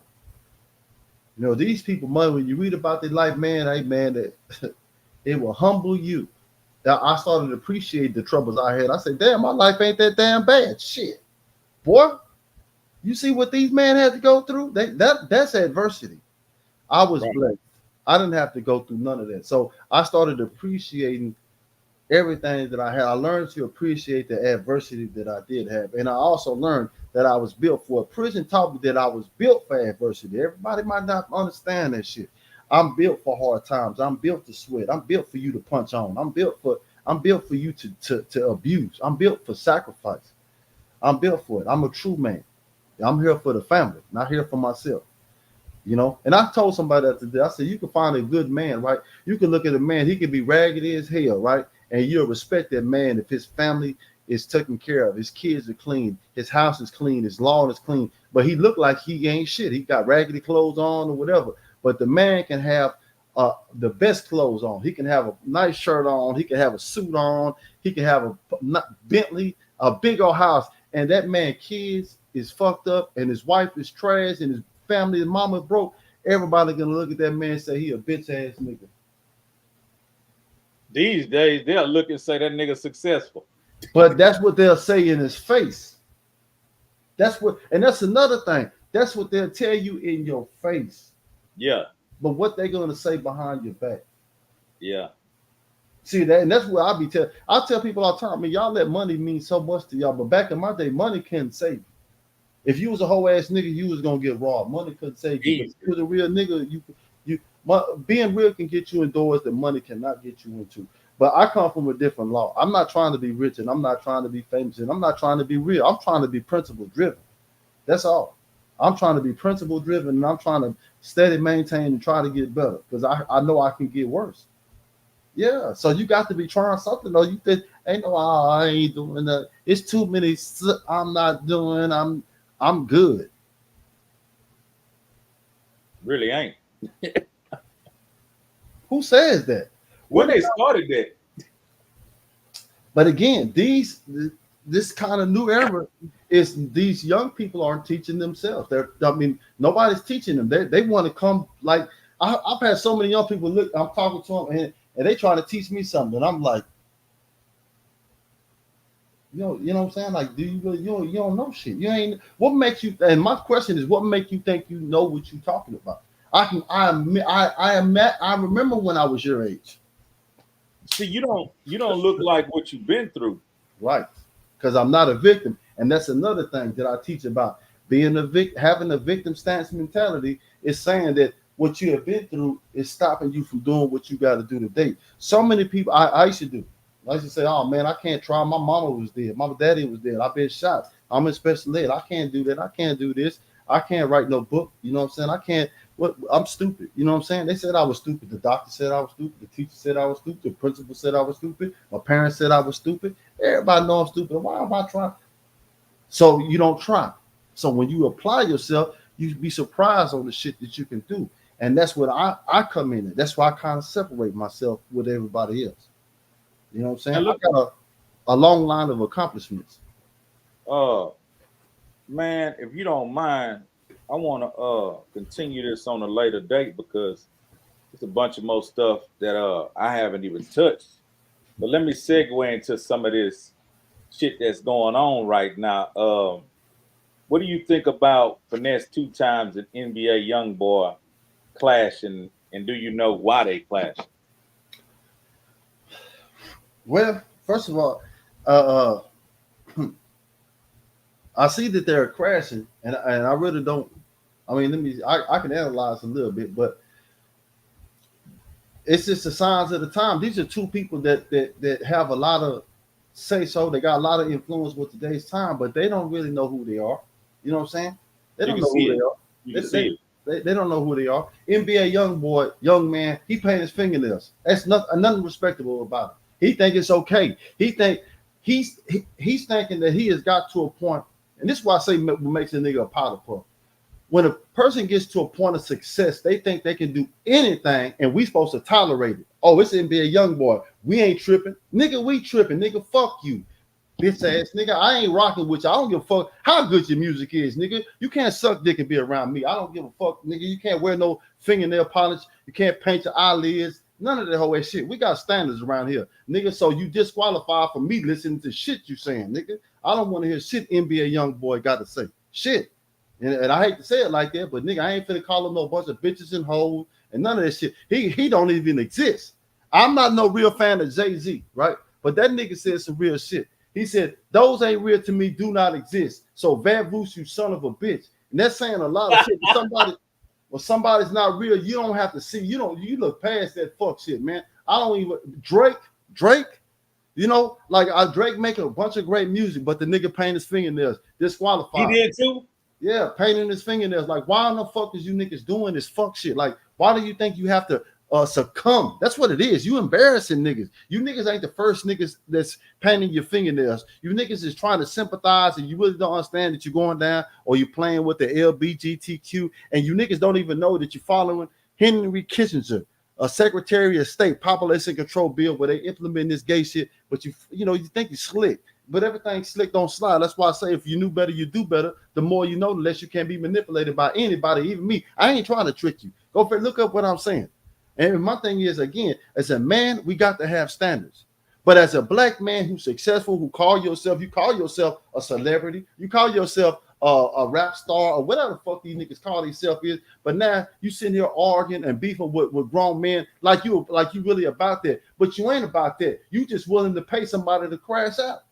S3: These people, man, when you read about their life, man, that it will humble you. I started to appreciate the troubles I had. I said, damn, my life ain't that damn bad. Shit. Boy, you see what these men had to go through? That's adversity. I was blessed. I didn't have to go through none of that. So I started appreciating everything that I had. I learned to appreciate the adversity that I did have. And I also learned that I was built for it. Prison taught me that I was built for adversity. Everybody might not understand that shit. I'm built for hard times. I'm built to sweat. I'm built for you to punch on. I'm built for you to abuse. I'm built for sacrifice. I'm built for it. I'm a true man. I'm here for the family, not here for myself. And I told somebody that today. I said, you can find a good man, right? You can look at a man, he can be raggedy as hell, right? And you'll respect that man if his family is taken care of, his kids are clean, his house is clean, his lawn is clean, but he looked like he ain't shit. He got raggedy clothes on or whatever. But the man can have the best clothes on. He can have a nice shirt on. He can have a suit on. He can have a Bentley, a big old house. And that man, kids is fucked up, and his wife is trash, and his family, his mama broke. Everybody gonna look at that man and say he a bitch ass nigga.
S4: These days, they'll look and say that nigga successful.
S3: But that's what they'll say in his face. That's another thing. That's what they'll tell you in your face.
S4: Yeah.
S3: But what they gonna say behind your back?
S4: Yeah.
S3: See that, and that's what I tell people all the time. I mean, y'all let money mean so much to y'all, but back in my day, money couldn't save you. If you was a whole ass nigga, you was gonna get robbed. Money couldn't save you. If you was a real nigga, being real can get you in doors that money cannot get you into. But I come from a different law. I'm not trying to be rich, and I'm not trying to be famous, and I'm not trying to be real. I'm trying to be principle driven. That's all. I'm trying to be principle driven, and I'm trying to steady maintain and try to get better because I know I can get worse. Yeah, so you got to be trying something. Though you think ain't no, I ain't doing that. It's too many. I'm not doing. I'm good.
S4: Really ain't.
S3: Who says that?
S4: When they started that.
S3: But again, this kind of new era is these young people aren't teaching themselves. Nobody's teaching them. They want to come like I've had so many young people look. I'm talking to them and they trying to teach me something. And I'm like, you know what I'm saying? Like, do you really you don't know shit? You ain't. What makes you? And my question is, what makes you think you know what you're talking about? I remember when I was your age.
S4: See, you don't look like what you've been through.
S3: Right. Because I'm not a victim. And that's another thing that I teach about being having a victim stance mentality is saying that what you have been through is stopping you from doing what you got to do today. So many people I used to do. I used to say, oh man, I can't try. My mama was dead. My daddy was dead. I've been shot. I'm in special ed. I can't do that. I can't do this. I can't write no book. You know what I'm saying? I can't. I'm stupid. You know what I'm saying? They said I was stupid. The doctor said I was stupid. The teacher said I was stupid. The principal said I was stupid. My parents said I was stupid. Everybody knows I'm stupid. Why am I trying? So you don't try. So when you apply yourself, you be surprised on the shit that you can do. And that's what I come in at. That's why I kind of separate myself with everybody else. You know what I'm saying? I got a long line of accomplishments.
S4: Man, if you don't mind, I want to continue this on a later date because it's a bunch of more stuff that I haven't even touched. But let me segue into some of this shit that's going on right now. What do you think about Finesse 2 times an NBA young boy clashing, and do you know why they clash?
S3: Well, first of all, I see that they're crashing, and I really don't. I mean, I can analyze a little bit, but it's just the signs of the time. These are two people that have a lot of say so. They got a lot of influence with today's time, but they don't really know who they are. You know what I'm saying? They don't know who they are. They don't know who they are. NBA young boy, young man, he painted his fingernails. That's nothing respectable about it. He think it's okay. He think he's thinking that he has got to a point, and this is why I say what makes a nigga a powder puff. When a person gets to a point of success, they think they can do anything, and we supposed to tolerate it. Oh, it's NBA young boy. We ain't tripping, nigga. We tripping, nigga. Fuck you, bitch ass nigga. I ain't rocking with you. I don't give a fuck how good your music is, nigga. You can't suck dick and be around me. I don't give a fuck, nigga. You can't wear no fingernail polish. You can't paint your eyelids. None of that whole ass shit. We got standards around here, nigga. So you disqualified for me listening to shit you saying, nigga. I don't want to hear shit NBA young boy got to say. Shit. And I hate to say it like that, but nigga, I ain't finna call him no bunch of bitches and hoes and none of that shit. He don't even exist. I'm not no real fan of Jay-Z, right? But that nigga said some real shit. He said, those ain't real to me, do not exist. So vamoose, you son of a bitch. And that's saying a lot of shit. Somebody's not real, you don't have to see. You look past that fuck shit, man. I don't even Drake, you know, like Drake making a bunch of great music, but the nigga paint his fingernails, disqualified.
S4: He did too.
S3: Yeah, painting his fingernails. Like, why in the fuck is you niggas doing this fuck shit? Like, why do you think you have to succumb? That's what it is. You embarrassing niggas. You niggas ain't the first niggas that's painting your fingernails. You niggas is trying to sympathize, and you really don't understand that you're going down, or you're playing with the LBGTQ, and you niggas don't even know that you're following Henry Kissinger, a Secretary of State population control bill where they implement this gay shit, but you think you're slick. But everything slick don't slide. That's why I say if you knew better, you do better. The more you know, the less you can be manipulated by anybody, even me. I ain't trying to trick you. Go for it. Look up what I'm saying. And my thing is, again, as a man, we got to have standards. But as a black man who's successful, you call yourself a celebrity, you call yourself a rap star or whatever the fuck these niggas call themselves is. But now you sitting here arguing and beefing with grown men like you really about that. But you ain't about that. You just willing to pay somebody to crash out.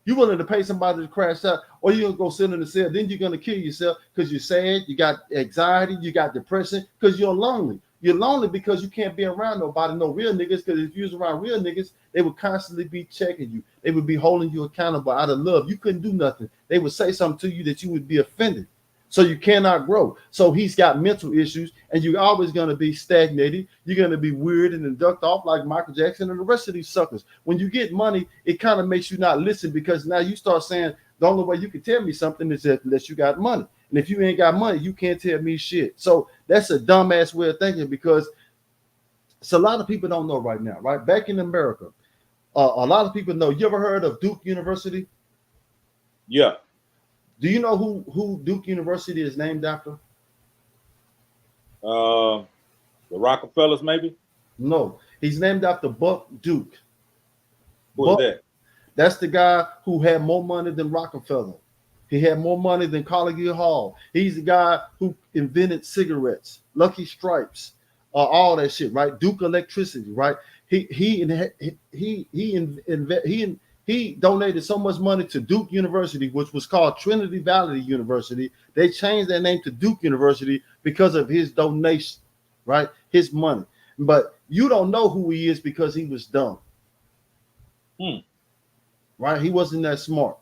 S3: You willing to pay somebody to crash out, or you're gonna go sit in the cell, then you're gonna kill yourself because you're sad, you got anxiety, you got depression, because you're lonely. You're lonely because you can't be around nobody, no real niggas, because if you was around real niggas, they would constantly be checking you. They would be holding you accountable out of love. You couldn't do nothing. They would say something to you that you would be offended. So you cannot grow. So he's got mental issues, and you're always going to be stagnated. You're going to be weird and ducked off like Michael Jackson and the rest of these suckers. When you get money, it kind of makes you not listen, because now you start saying the only way you can tell me something is unless you got money. And if you ain't got money, you can't tell me shit. So that's a dumbass way of thinking, because it's a lot of people don't know right now, right? Back in America, a lot of people know. You ever heard of Duke University?
S4: Yeah.
S3: Do you know who Duke University is named after?
S4: The Rockefellers, maybe?
S3: No, he's named after Buck Duke.
S4: Who's that?
S3: That's the guy who had more money than Rockefeller. He had more money than Carnegie Hall. He's the guy who invented cigarettes, Lucky Stripes, all that shit, right? Duke Electricity, right? He donated so much money to Duke University, which was called Trinity Valley University. They changed their name to Duke University because of his donation, right? His money. But you don't know who he is because he was dumb. Right? He wasn't that smart.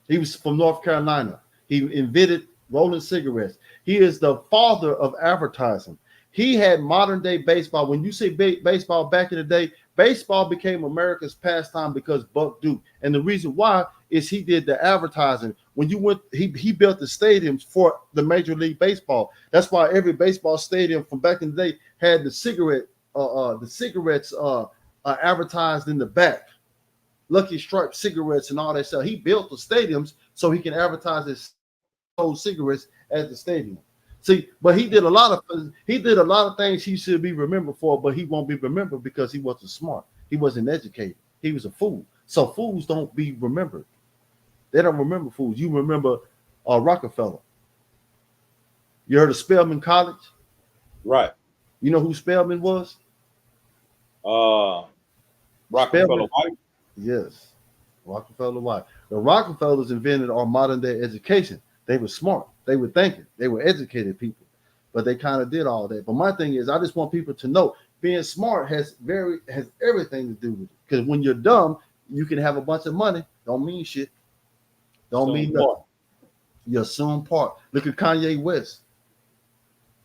S3: He was from North Carolina. He invented rolling cigarettes. He is the father of advertising. He had modern day baseball. When you say baseball back in the day, baseball became America's pastime because Buck Duke. And the reason why is he did the advertising. When you went, he built the stadiums for the Major League Baseball. That's why every baseball stadium from back in the day had the cigarettes advertised in the back. Lucky Strike cigarettes and all that stuff. He built the stadiums so he can advertise his sold cigarettes at the stadium. See, but he did a lot of things he should be remembered for, but he won't be remembered because he wasn't smart. He wasn't educated. He was a fool. So fools don't be remembered. They don't remember fools. You remember Rockefeller. You heard of Spelman College?
S4: Right.
S3: You know who Spelman was?
S4: Rockefeller White.
S3: Yes, Rockefeller White. The Rockefellers invented our modern day education. They were smart. They were thinking. They were educated people, but they kind of did all that. But my thing is, I just want people to know being smart has everything to do with it. Because when you're dumb, you can have a bunch of money. Don't mean shit. Don't mean nothing. You're soon part. Look at Kanye West.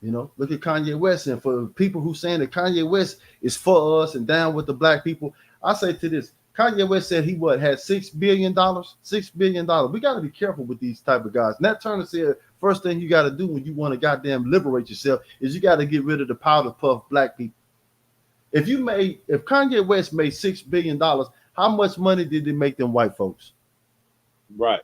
S3: You know, look at Kanye West. And for people who saying that Kanye West is for us and down with the black people, I say to this, Kanye West said he had $6 billion, $6 billion. We got to be careful with these type of guys. Nat Turner said first thing you got to do when you want to goddamn liberate yourself is you got to get rid of the powder puff black people. If Kanye West made $6 billion, how much money did it make them white folks?
S4: Right.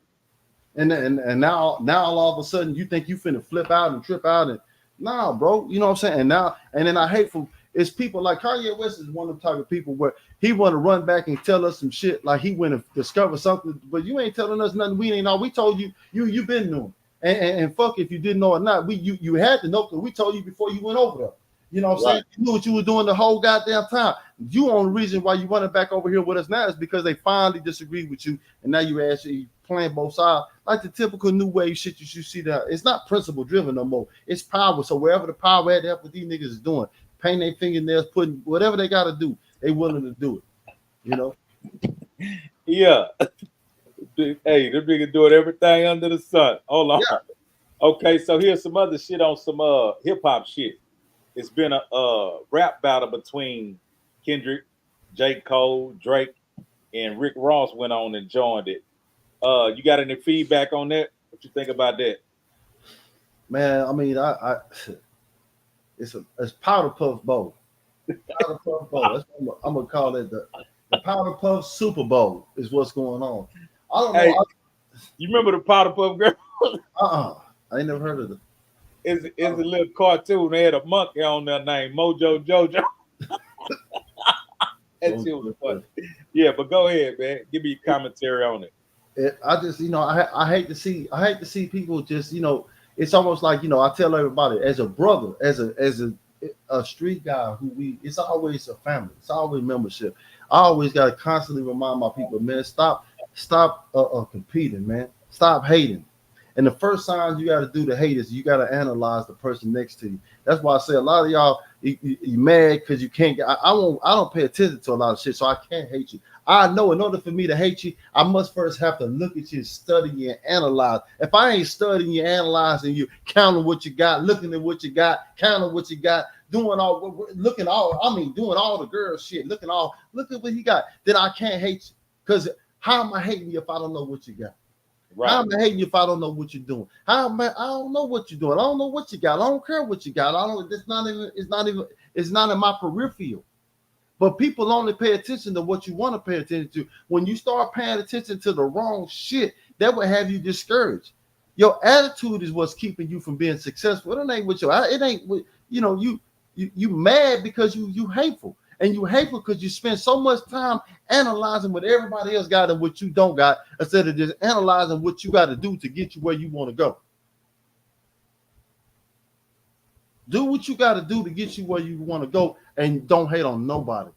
S3: And now all of a sudden you think you finna flip out and trip out and nah, bro. You know what I'm saying? And then I hate for it's people like Kanye West is one of the type of people where he want to run back and tell us some shit like he went and discover something, but you ain't telling us nothing we ain't know. We told you been knowing. And fuck if you didn't know or not. You had to know because we told you before you went over there. You know what I'm saying? You knew what you were doing the whole goddamn time. You only reason why you running back over here with us now is because they finally disagreed with you, and now you actually playing both sides like the typical new wave shit you see that it's not principle driven no more. It's power. So wherever the power at, that's what these niggas is doing. Painting their fingernails, putting whatever they got to do, they willing to do it. You know?
S4: Yeah. Hey, them niggas doing everything under the sun. Hold on. Yeah. Okay, so here's some other shit on some hip hop shit. It's been a rap battle between Kendrick, J. Cole, Drake, and Rick Ross went on and joined it. You got any feedback on that? What you think about that?
S3: Man, I mean, it's Powder Puff Bowl. Powder Puff Bowl. That's what I'm gonna call it the Powder Puff Super Bowl is what's going on. I don't know.
S4: Hey, you remember the Powder Puff Girl?
S3: I ain't never heard of it.
S4: It's a little cartoon. They had a monkey on their name, Mojo Jojo. That shit was funny. Yeah, but go ahead, man. Give me your commentary on it.
S3: I just, I hate to see people just, it's almost like, I tell everybody as a brother, as a street guy it's always a family. It's always membership. I always got to constantly remind my people, man, stop competing, man. Stop hating. And the first sign you got to do to hate is you got to analyze the person next to you. That's why I say a lot of y'all you mad because you can't get. I don't pay attention to a lot of shit, so I can't hate you. I know in order for me to hate you, I must first have to look at you, study you, and analyze. If I ain't studying you, analyzing you, counting what you got, looking at what you got, counting what you got, doing all the girl shit, look at what he got, then I can't hate you. Because how am I hating you if I don't know what you got? Right. How am I hating you if I don't know what you're doing? I don't know what you're doing. I don't know what you got. I don't care what you got. It's not in my peripheral. But people only pay attention to what you want to pay attention to. When you start paying attention to the wrong shit, that will have you discouraged. Your attitude is what's keeping you from being successful. It ain't with you mad because you hateful. And you hateful because you spend so much time analyzing what everybody else got and what you don't got, instead of just analyzing what you got to do to get you where you want to go. Do what you got to do to get you where you want to go, and don't hate on nobody.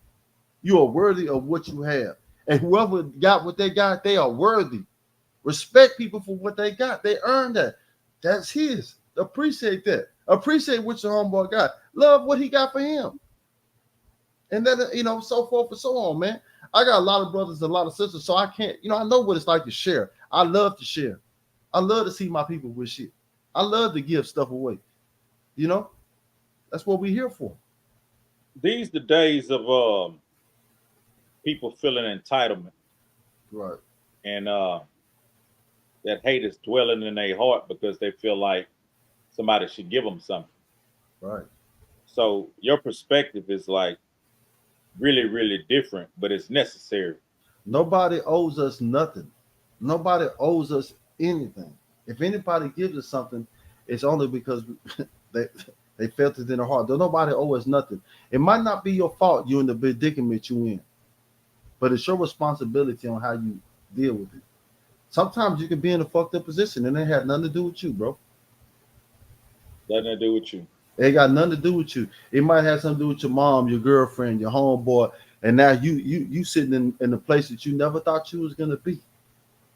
S3: You are worthy of what you have. And whoever got what they got, they are worthy. Respect people for what they got. They earned that. That's his. Appreciate that. Appreciate what your homeboy got. Love what he got for him. And then, so forth and so on, man. I got a lot of brothers and a lot of sisters, so I can't, I know what it's like to share. I love to share. I love to see my people with shit. I love to give stuff away. That's what we're here for.
S4: These the days of people feeling entitlement.
S3: Right.
S4: And that hate is dwelling in their heart because they feel like somebody should give them something.
S3: Right.
S4: So your perspective is like really, really different, but it's necessary.
S3: Nobody owes us nothing. Nobody owes us anything. If anybody gives us something, it's only because they felt it in their heart. Though nobody owes us nothing. It might not be your fault you're in the predicament you're in, but it's your responsibility on how you deal with it. Sometimes you can be in a fucked up position and it had nothing to do with you, bro.
S4: Nothing to do with you.
S3: It got nothing to do with you. It might have something to do with your mom, your girlfriend, your homeboy, and now you sitting in a place that you never thought you was gonna be.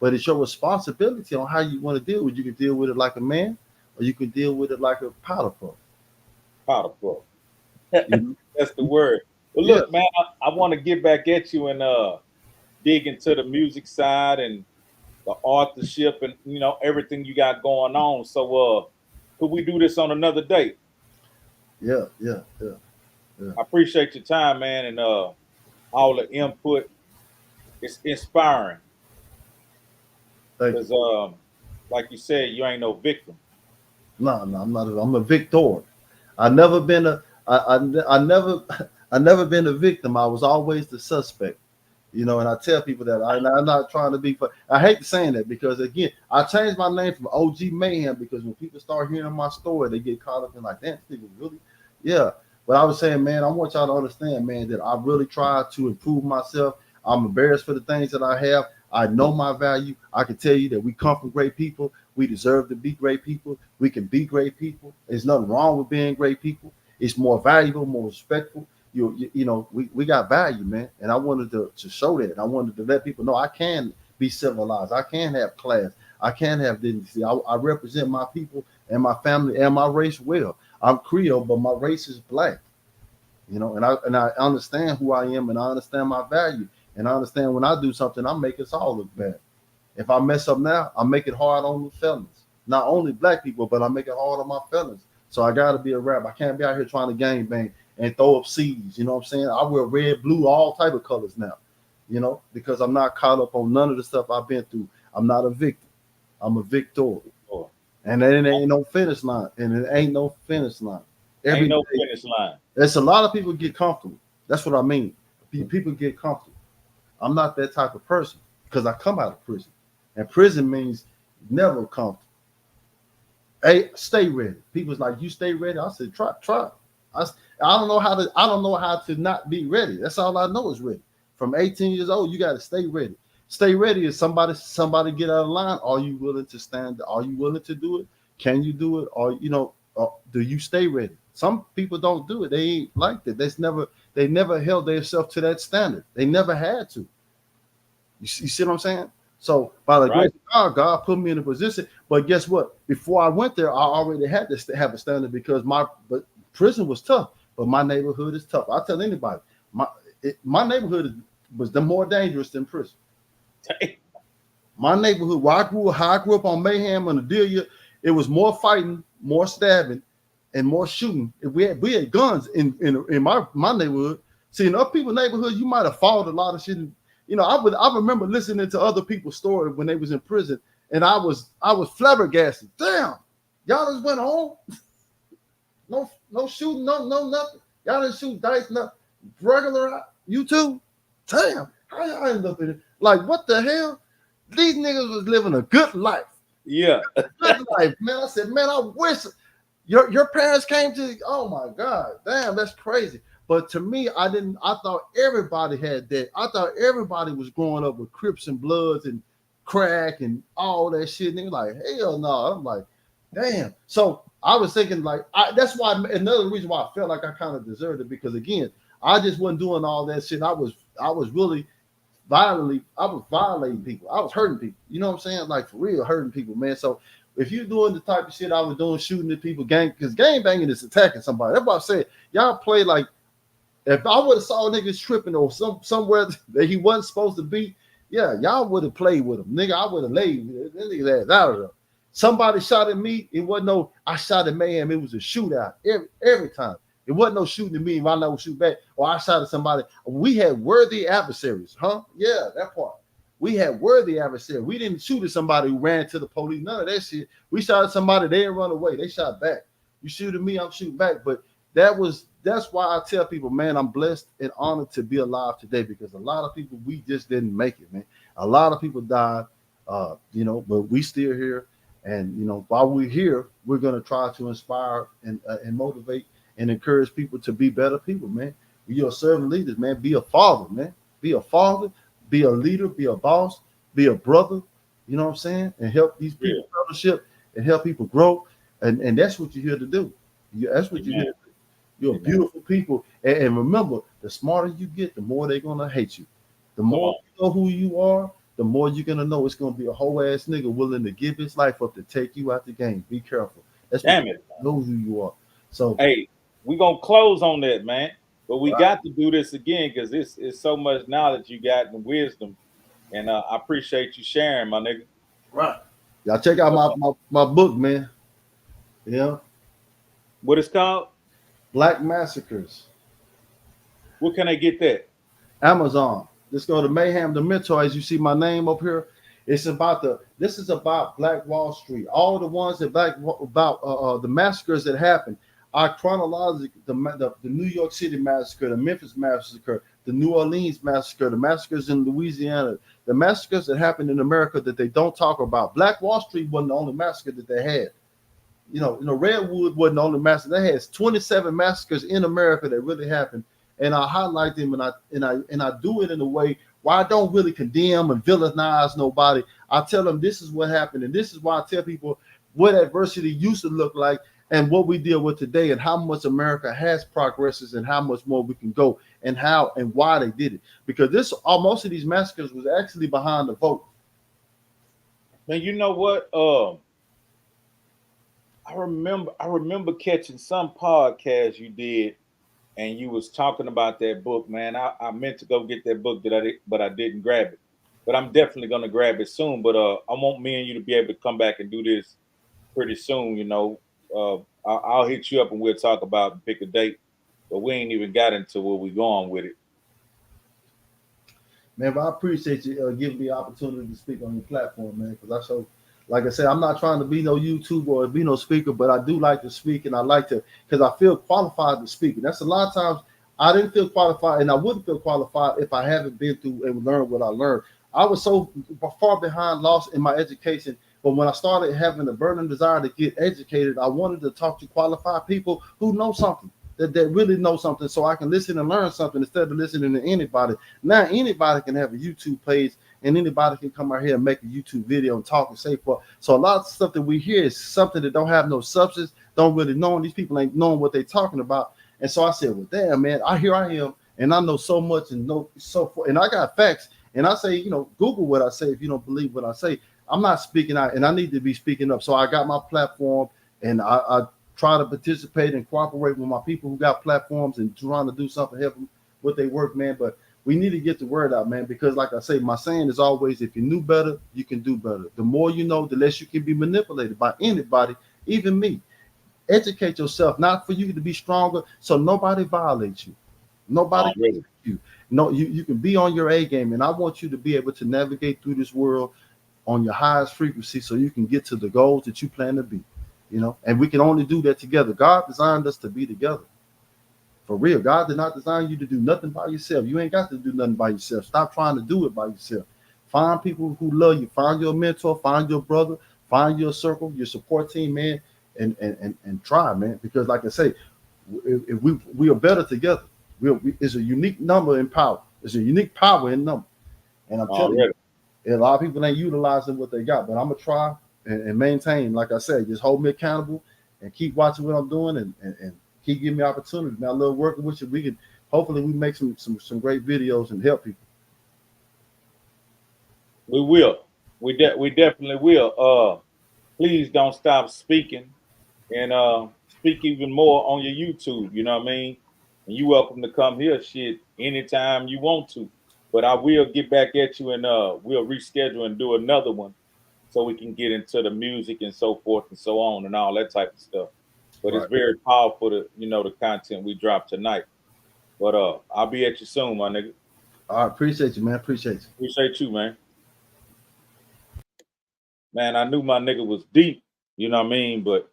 S3: But it's your responsibility on how you want to deal with it. You can deal with it like a man, or you can deal with it like a powder puff.
S4: Powder puff. That's the word. Well, look, man, I want to get back at you and dig into the music side and the authorship and everything you got going on. So could we do this on another day?
S3: Yeah.
S4: I appreciate your time, man, and all the input. It's inspiring
S3: Thank
S4: because,
S3: you.
S4: like you said, you ain't no victim.
S3: No, I'm not. I'm a victor. I never been a. I never. I never been a victim. I was always the suspect. You know, and I tell people that I'm not trying to be. I hate saying that because again, I changed my name from OG Mayhem because when people start hearing my story, they get caught up in like, damn, this nigga really, yeah. But I was saying, man, I want y'all to understand, man, that I really try to improve myself. I'm embarrassed for the things that I have. I know my value. I can tell you that we come from great people. We deserve to be great people. We can be great people. There's nothing wrong with being great people. It's more valuable, more respectful. You know, we got value, man. And I wanted to show that. I wanted to let people know I can be civilized. I can have class. I can have dignity. I represent my people and my family and my race well. I'm Creole, but my race is black. You know, and I understand who I am and I understand my value. And I understand when I do something, I make us all look bad. If I mess up now, I make it hard on the felons. Not only black people, but I make it hard on my felons. So I gotta be a rapper. I can't be out here trying to gang bang and throw up CDs. You know what I'm saying? I wear red, blue, all type of colors now. You know, because I'm not caught up on none of the stuff I've been through. I'm not a victim. I'm a victor. And then it ain't no finish line. And it ain't no finish line.
S4: Ain't no finish line.
S3: There's a lot of people get comfortable. That's what I mean. People get comfortable. I'm not that type of person because I come out of prison. And prison means never comfortable. Hey, stay ready. People's like, you stay ready. I said, try. I don't know how to not be ready. That's all I know is ready. From 18 years old, you got to stay ready. Stay ready. If somebody get out of line, are you willing to stand? Are you willing to do it? Can you do it? Or do you stay ready? Some people don't do it. They ain't like that. They never held themselves to that standard. They never had to. You see what I'm saying? So by the grace of God put me in a position. But guess what? Before I went there, I already had to have a standard because but prison was tough. But my neighborhood is tough. I tell anybody, my neighborhood was the more dangerous than prison. My neighborhood, where I grew up on Mayhem and Hezeleo, it was more fighting, more stabbing, and more shooting. If we had guns in my neighborhood. See, in other people's neighborhood, you might have fought a lot of shit. You know, I remember listening to other people's stories when they was in prison, and I was flabbergasted. Damn, y'all just went home. No shooting, no nothing. Y'all didn't shoot dice, nothing. Regular, you too. Damn, how y'all end up in it? Like, what the hell? These niggas was living a good life.
S4: Yeah,
S3: good life, man. I said, man, I wish your parents came to. Oh my God, damn, that's crazy. But to me, I thought everybody had that. I thought everybody was growing up with Crips and Bloods and crack and all that shit. And they were like, hell no. I'm like, damn. So I was thinking like, that's why another reason why I felt like I kind of deserved it because again, I just wasn't doing all that shit. I was really violating people. I was hurting people. You know what I'm saying? Like for real, hurting people, man. So if you're doing the type of shit I was doing, shooting at people, because gang banging is attacking somebody. That's what I said. Y'all play like. If I would have saw niggas tripping or somewhere that he wasn't supposed to be, yeah, y'all would have played with him. Nigga, I would have laid that nigga's ass out of there. Somebody shot at me, it wasn't no, I shot at Mayhem, it was a shootout every time. It wasn't no shooting at me if I never shoot back, or I shot at somebody. We had worthy adversaries, huh? Yeah, that part. We had worthy adversaries. We didn't shoot at somebody who ran to the police, none of that shit. We shot at somebody, they didn't run away, they shot back. You shoot at me, I'm shooting back, but that's why I tell people, man, I'm blessed and honored to be alive today because a lot of people, we just didn't make it, man. A lot of people died, but we still here. And, while we're here, we're going to try to inspire and motivate and encourage people to be better people, man. You're serving leaders, man. Be a father, man. Be a father, be a leader, be a boss, be a brother, you know what I'm saying? And help these people fellowship and help people grow. And that's what you're here to do. That's what you're here to do. You're beautiful people. And remember, the smarter you get, the more they're going to hate you. The more you know who you are, the more you're going to know it's going to be a whole ass nigga willing to give his life up to take you out the game. Be careful. That's
S4: damn it.
S3: Know who you are. So,
S4: hey, we're going to close on that, man. But we got to do this again because it's so much knowledge you got and wisdom. And I appreciate you sharing, my nigga.
S3: Right. Y'all check out my book, man. Yeah.
S4: What it's called?
S3: Black Massacres.
S4: Where can I get that?
S3: Amazon. Let's go to Maham the Mentor. As you see my name up here, this is about Black Wall Street. All the ones that about the massacres that happened. Our chronological, the New York City massacre, the Memphis massacre, the New Orleans massacre, the massacres in Louisiana, the massacres that happened in America that they don't talk about. Black Wall Street wasn't the only massacre that they had. Redwood wasn't the only massacre. They had 27 massacres in America that really happened, and I highlight them, and I do it in a way where I don't really condemn and villainize nobody. I tell them this is what happened, and this is why I tell people what adversity used to look like and what we deal with today, and how much America has progresses, and how much more we can go, and how and why they did it. Because most of these massacres was actually behind the vote.
S4: Man, you know what? I remember catching some podcast you did, and you was talking about that book, man. I meant to go get that book but I didn't grab it. But I'm definitely gonna grab it soon. But I want me and you to be able to come back and do this pretty soon. I'll hit you up and we'll talk about pick a date. But we ain't even got into where we going with it.
S3: Man, but I appreciate you giving me the opportunity to speak on your platform, man. Because like I said, I'm not trying to be no YouTuber or be no speaker, but I do like to speak, and I like to, because I feel qualified to speak. And that's a lot of times I didn't feel qualified, and I wouldn't feel qualified if I haven't been through and learned what I learned. I was so far behind, lost in my education. But when I started having a burning desire to get educated, I wanted to talk to qualified people who know something. That really know something, so I can listen and learn something instead of listening to anybody. Now anybody can have a YouTube page, and anybody can come out here and make a YouTube video and talk and say for. So a lot of stuff that we hear is something that don't have no substance, don't really know. These people ain't knowing what they're talking about. And so I said, well, damn, man, I am, and I know so much and know so far, and I got facts. And I say, Google what I say if you don't believe what I say. I'm not speaking out, and I need to be speaking up. So I got my platform, and I try to participate and cooperate with my people who got platforms and trying to do something, help them with their work, man. But we need to get the word out, man, because like I say, my saying is always, if you knew better, you can do better. The more you know, the less you can be manipulated by anybody, even me. Educate yourself, not for you to be stronger, so nobody violates you. Nobody
S4: really.
S3: You. No, you can be on your A game, and I want you to be able to navigate through this world on your highest frequency so you can get to the goals that you plan to be. And we can only do that together. God designed us to be together. For real. God did not design you to do nothing by yourself. You ain't got to do nothing by yourself. Stop trying to do it by yourself. Find people who love you. Find your mentor. Find your brother. Find your circle, your support team, man, and try, man. Because like I say, if we are better together. It's a unique number in power. It's a unique power in number. And I'm telling you, a lot of people ain't utilizing what they got. But I'm going to try and maintain, like I said, just hold me accountable and keep watching what I'm doing and keep giving me opportunities. Now, I love working with you. We can hopefully we make some great videos and help people.
S4: We will. We definitely will. Please don't stop speaking, and speak even more on your YouTube. You know what I mean? And you welcome to come here, shit, anytime you want to. But I will get back at you, and we'll reschedule and do another one, so we can get into the music and so forth and so on and all that type of stuff. But It's very powerful the content we dropped tonight. But I'll be at you soon, my nigga.
S3: I appreciate you, man. Appreciate you.
S4: Appreciate you, man. Man, I knew my nigga was deep, you know what I mean? But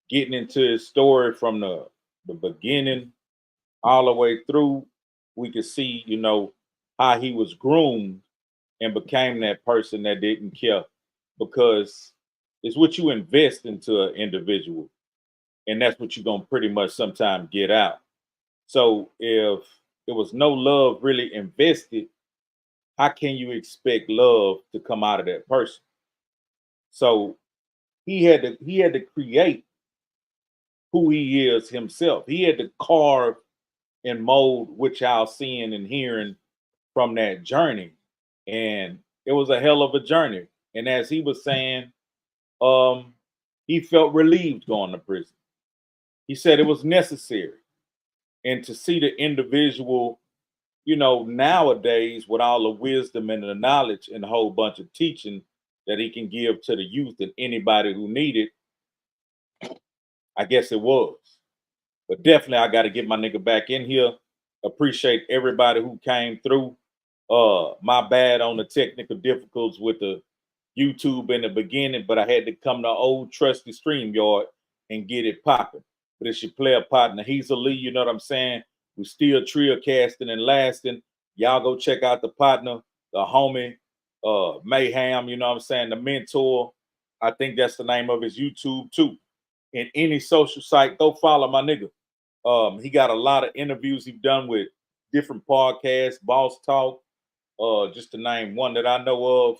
S4: getting into his story from the beginning all the way through, we could see, how he was groomed and became that person that didn't care, because it's what you invest into an individual, and that's what you're gonna pretty much sometime get out. So if there was no love really invested, how can you expect love to come out of that person? So he had to create who he is himself. He had to carve and mold what y'all seeing and hearing from that journey. And it was a hell of a journey. And as he was saying, he felt relieved going to prison. He said it was necessary. And to see the individual, nowadays with all the wisdom and the knowledge and a whole bunch of teaching that he can give to the youth and anybody who need it, I guess it was. But definitely I got to get my nigga back in here. Appreciate everybody who came through. My bad on the technical difficulties with the YouTube in the beginning, but I had to come to old trusty StreamYard and get it popping. But it's your player partner, Hezeleo, you know what I'm saying? We still trio casting and lasting. Y'all go check out the partner, the homie, Maham, you know what I'm saying? The mentor. I think that's the name of his YouTube too. In any social site, go follow my nigga. He got a lot of interviews he's done with different podcasts, Boss Talk, just to name one that I know of.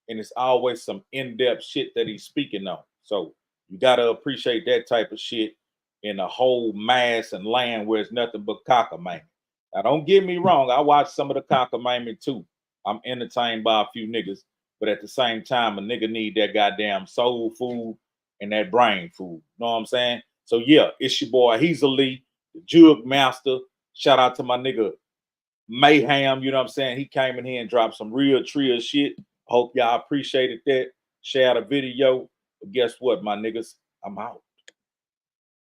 S4: And it's always some in-depth shit that he's speaking on. So you gotta appreciate that type of shit in a whole mass and land where it's nothing but cockamamie. Now, don't get me wrong, I watch some of the cockamamie too. I'm entertained by a few niggas, but at the same time, a nigga need that goddamn soul food and that brain food. You know what I'm saying? So yeah, it's your boy Hezeleo, the Jug Master. Shout out to my nigga Maham, you know what I'm saying? He came in here and dropped some real trio shit. Hope y'all appreciated that. Share the video. But guess what, my niggas? I'm out.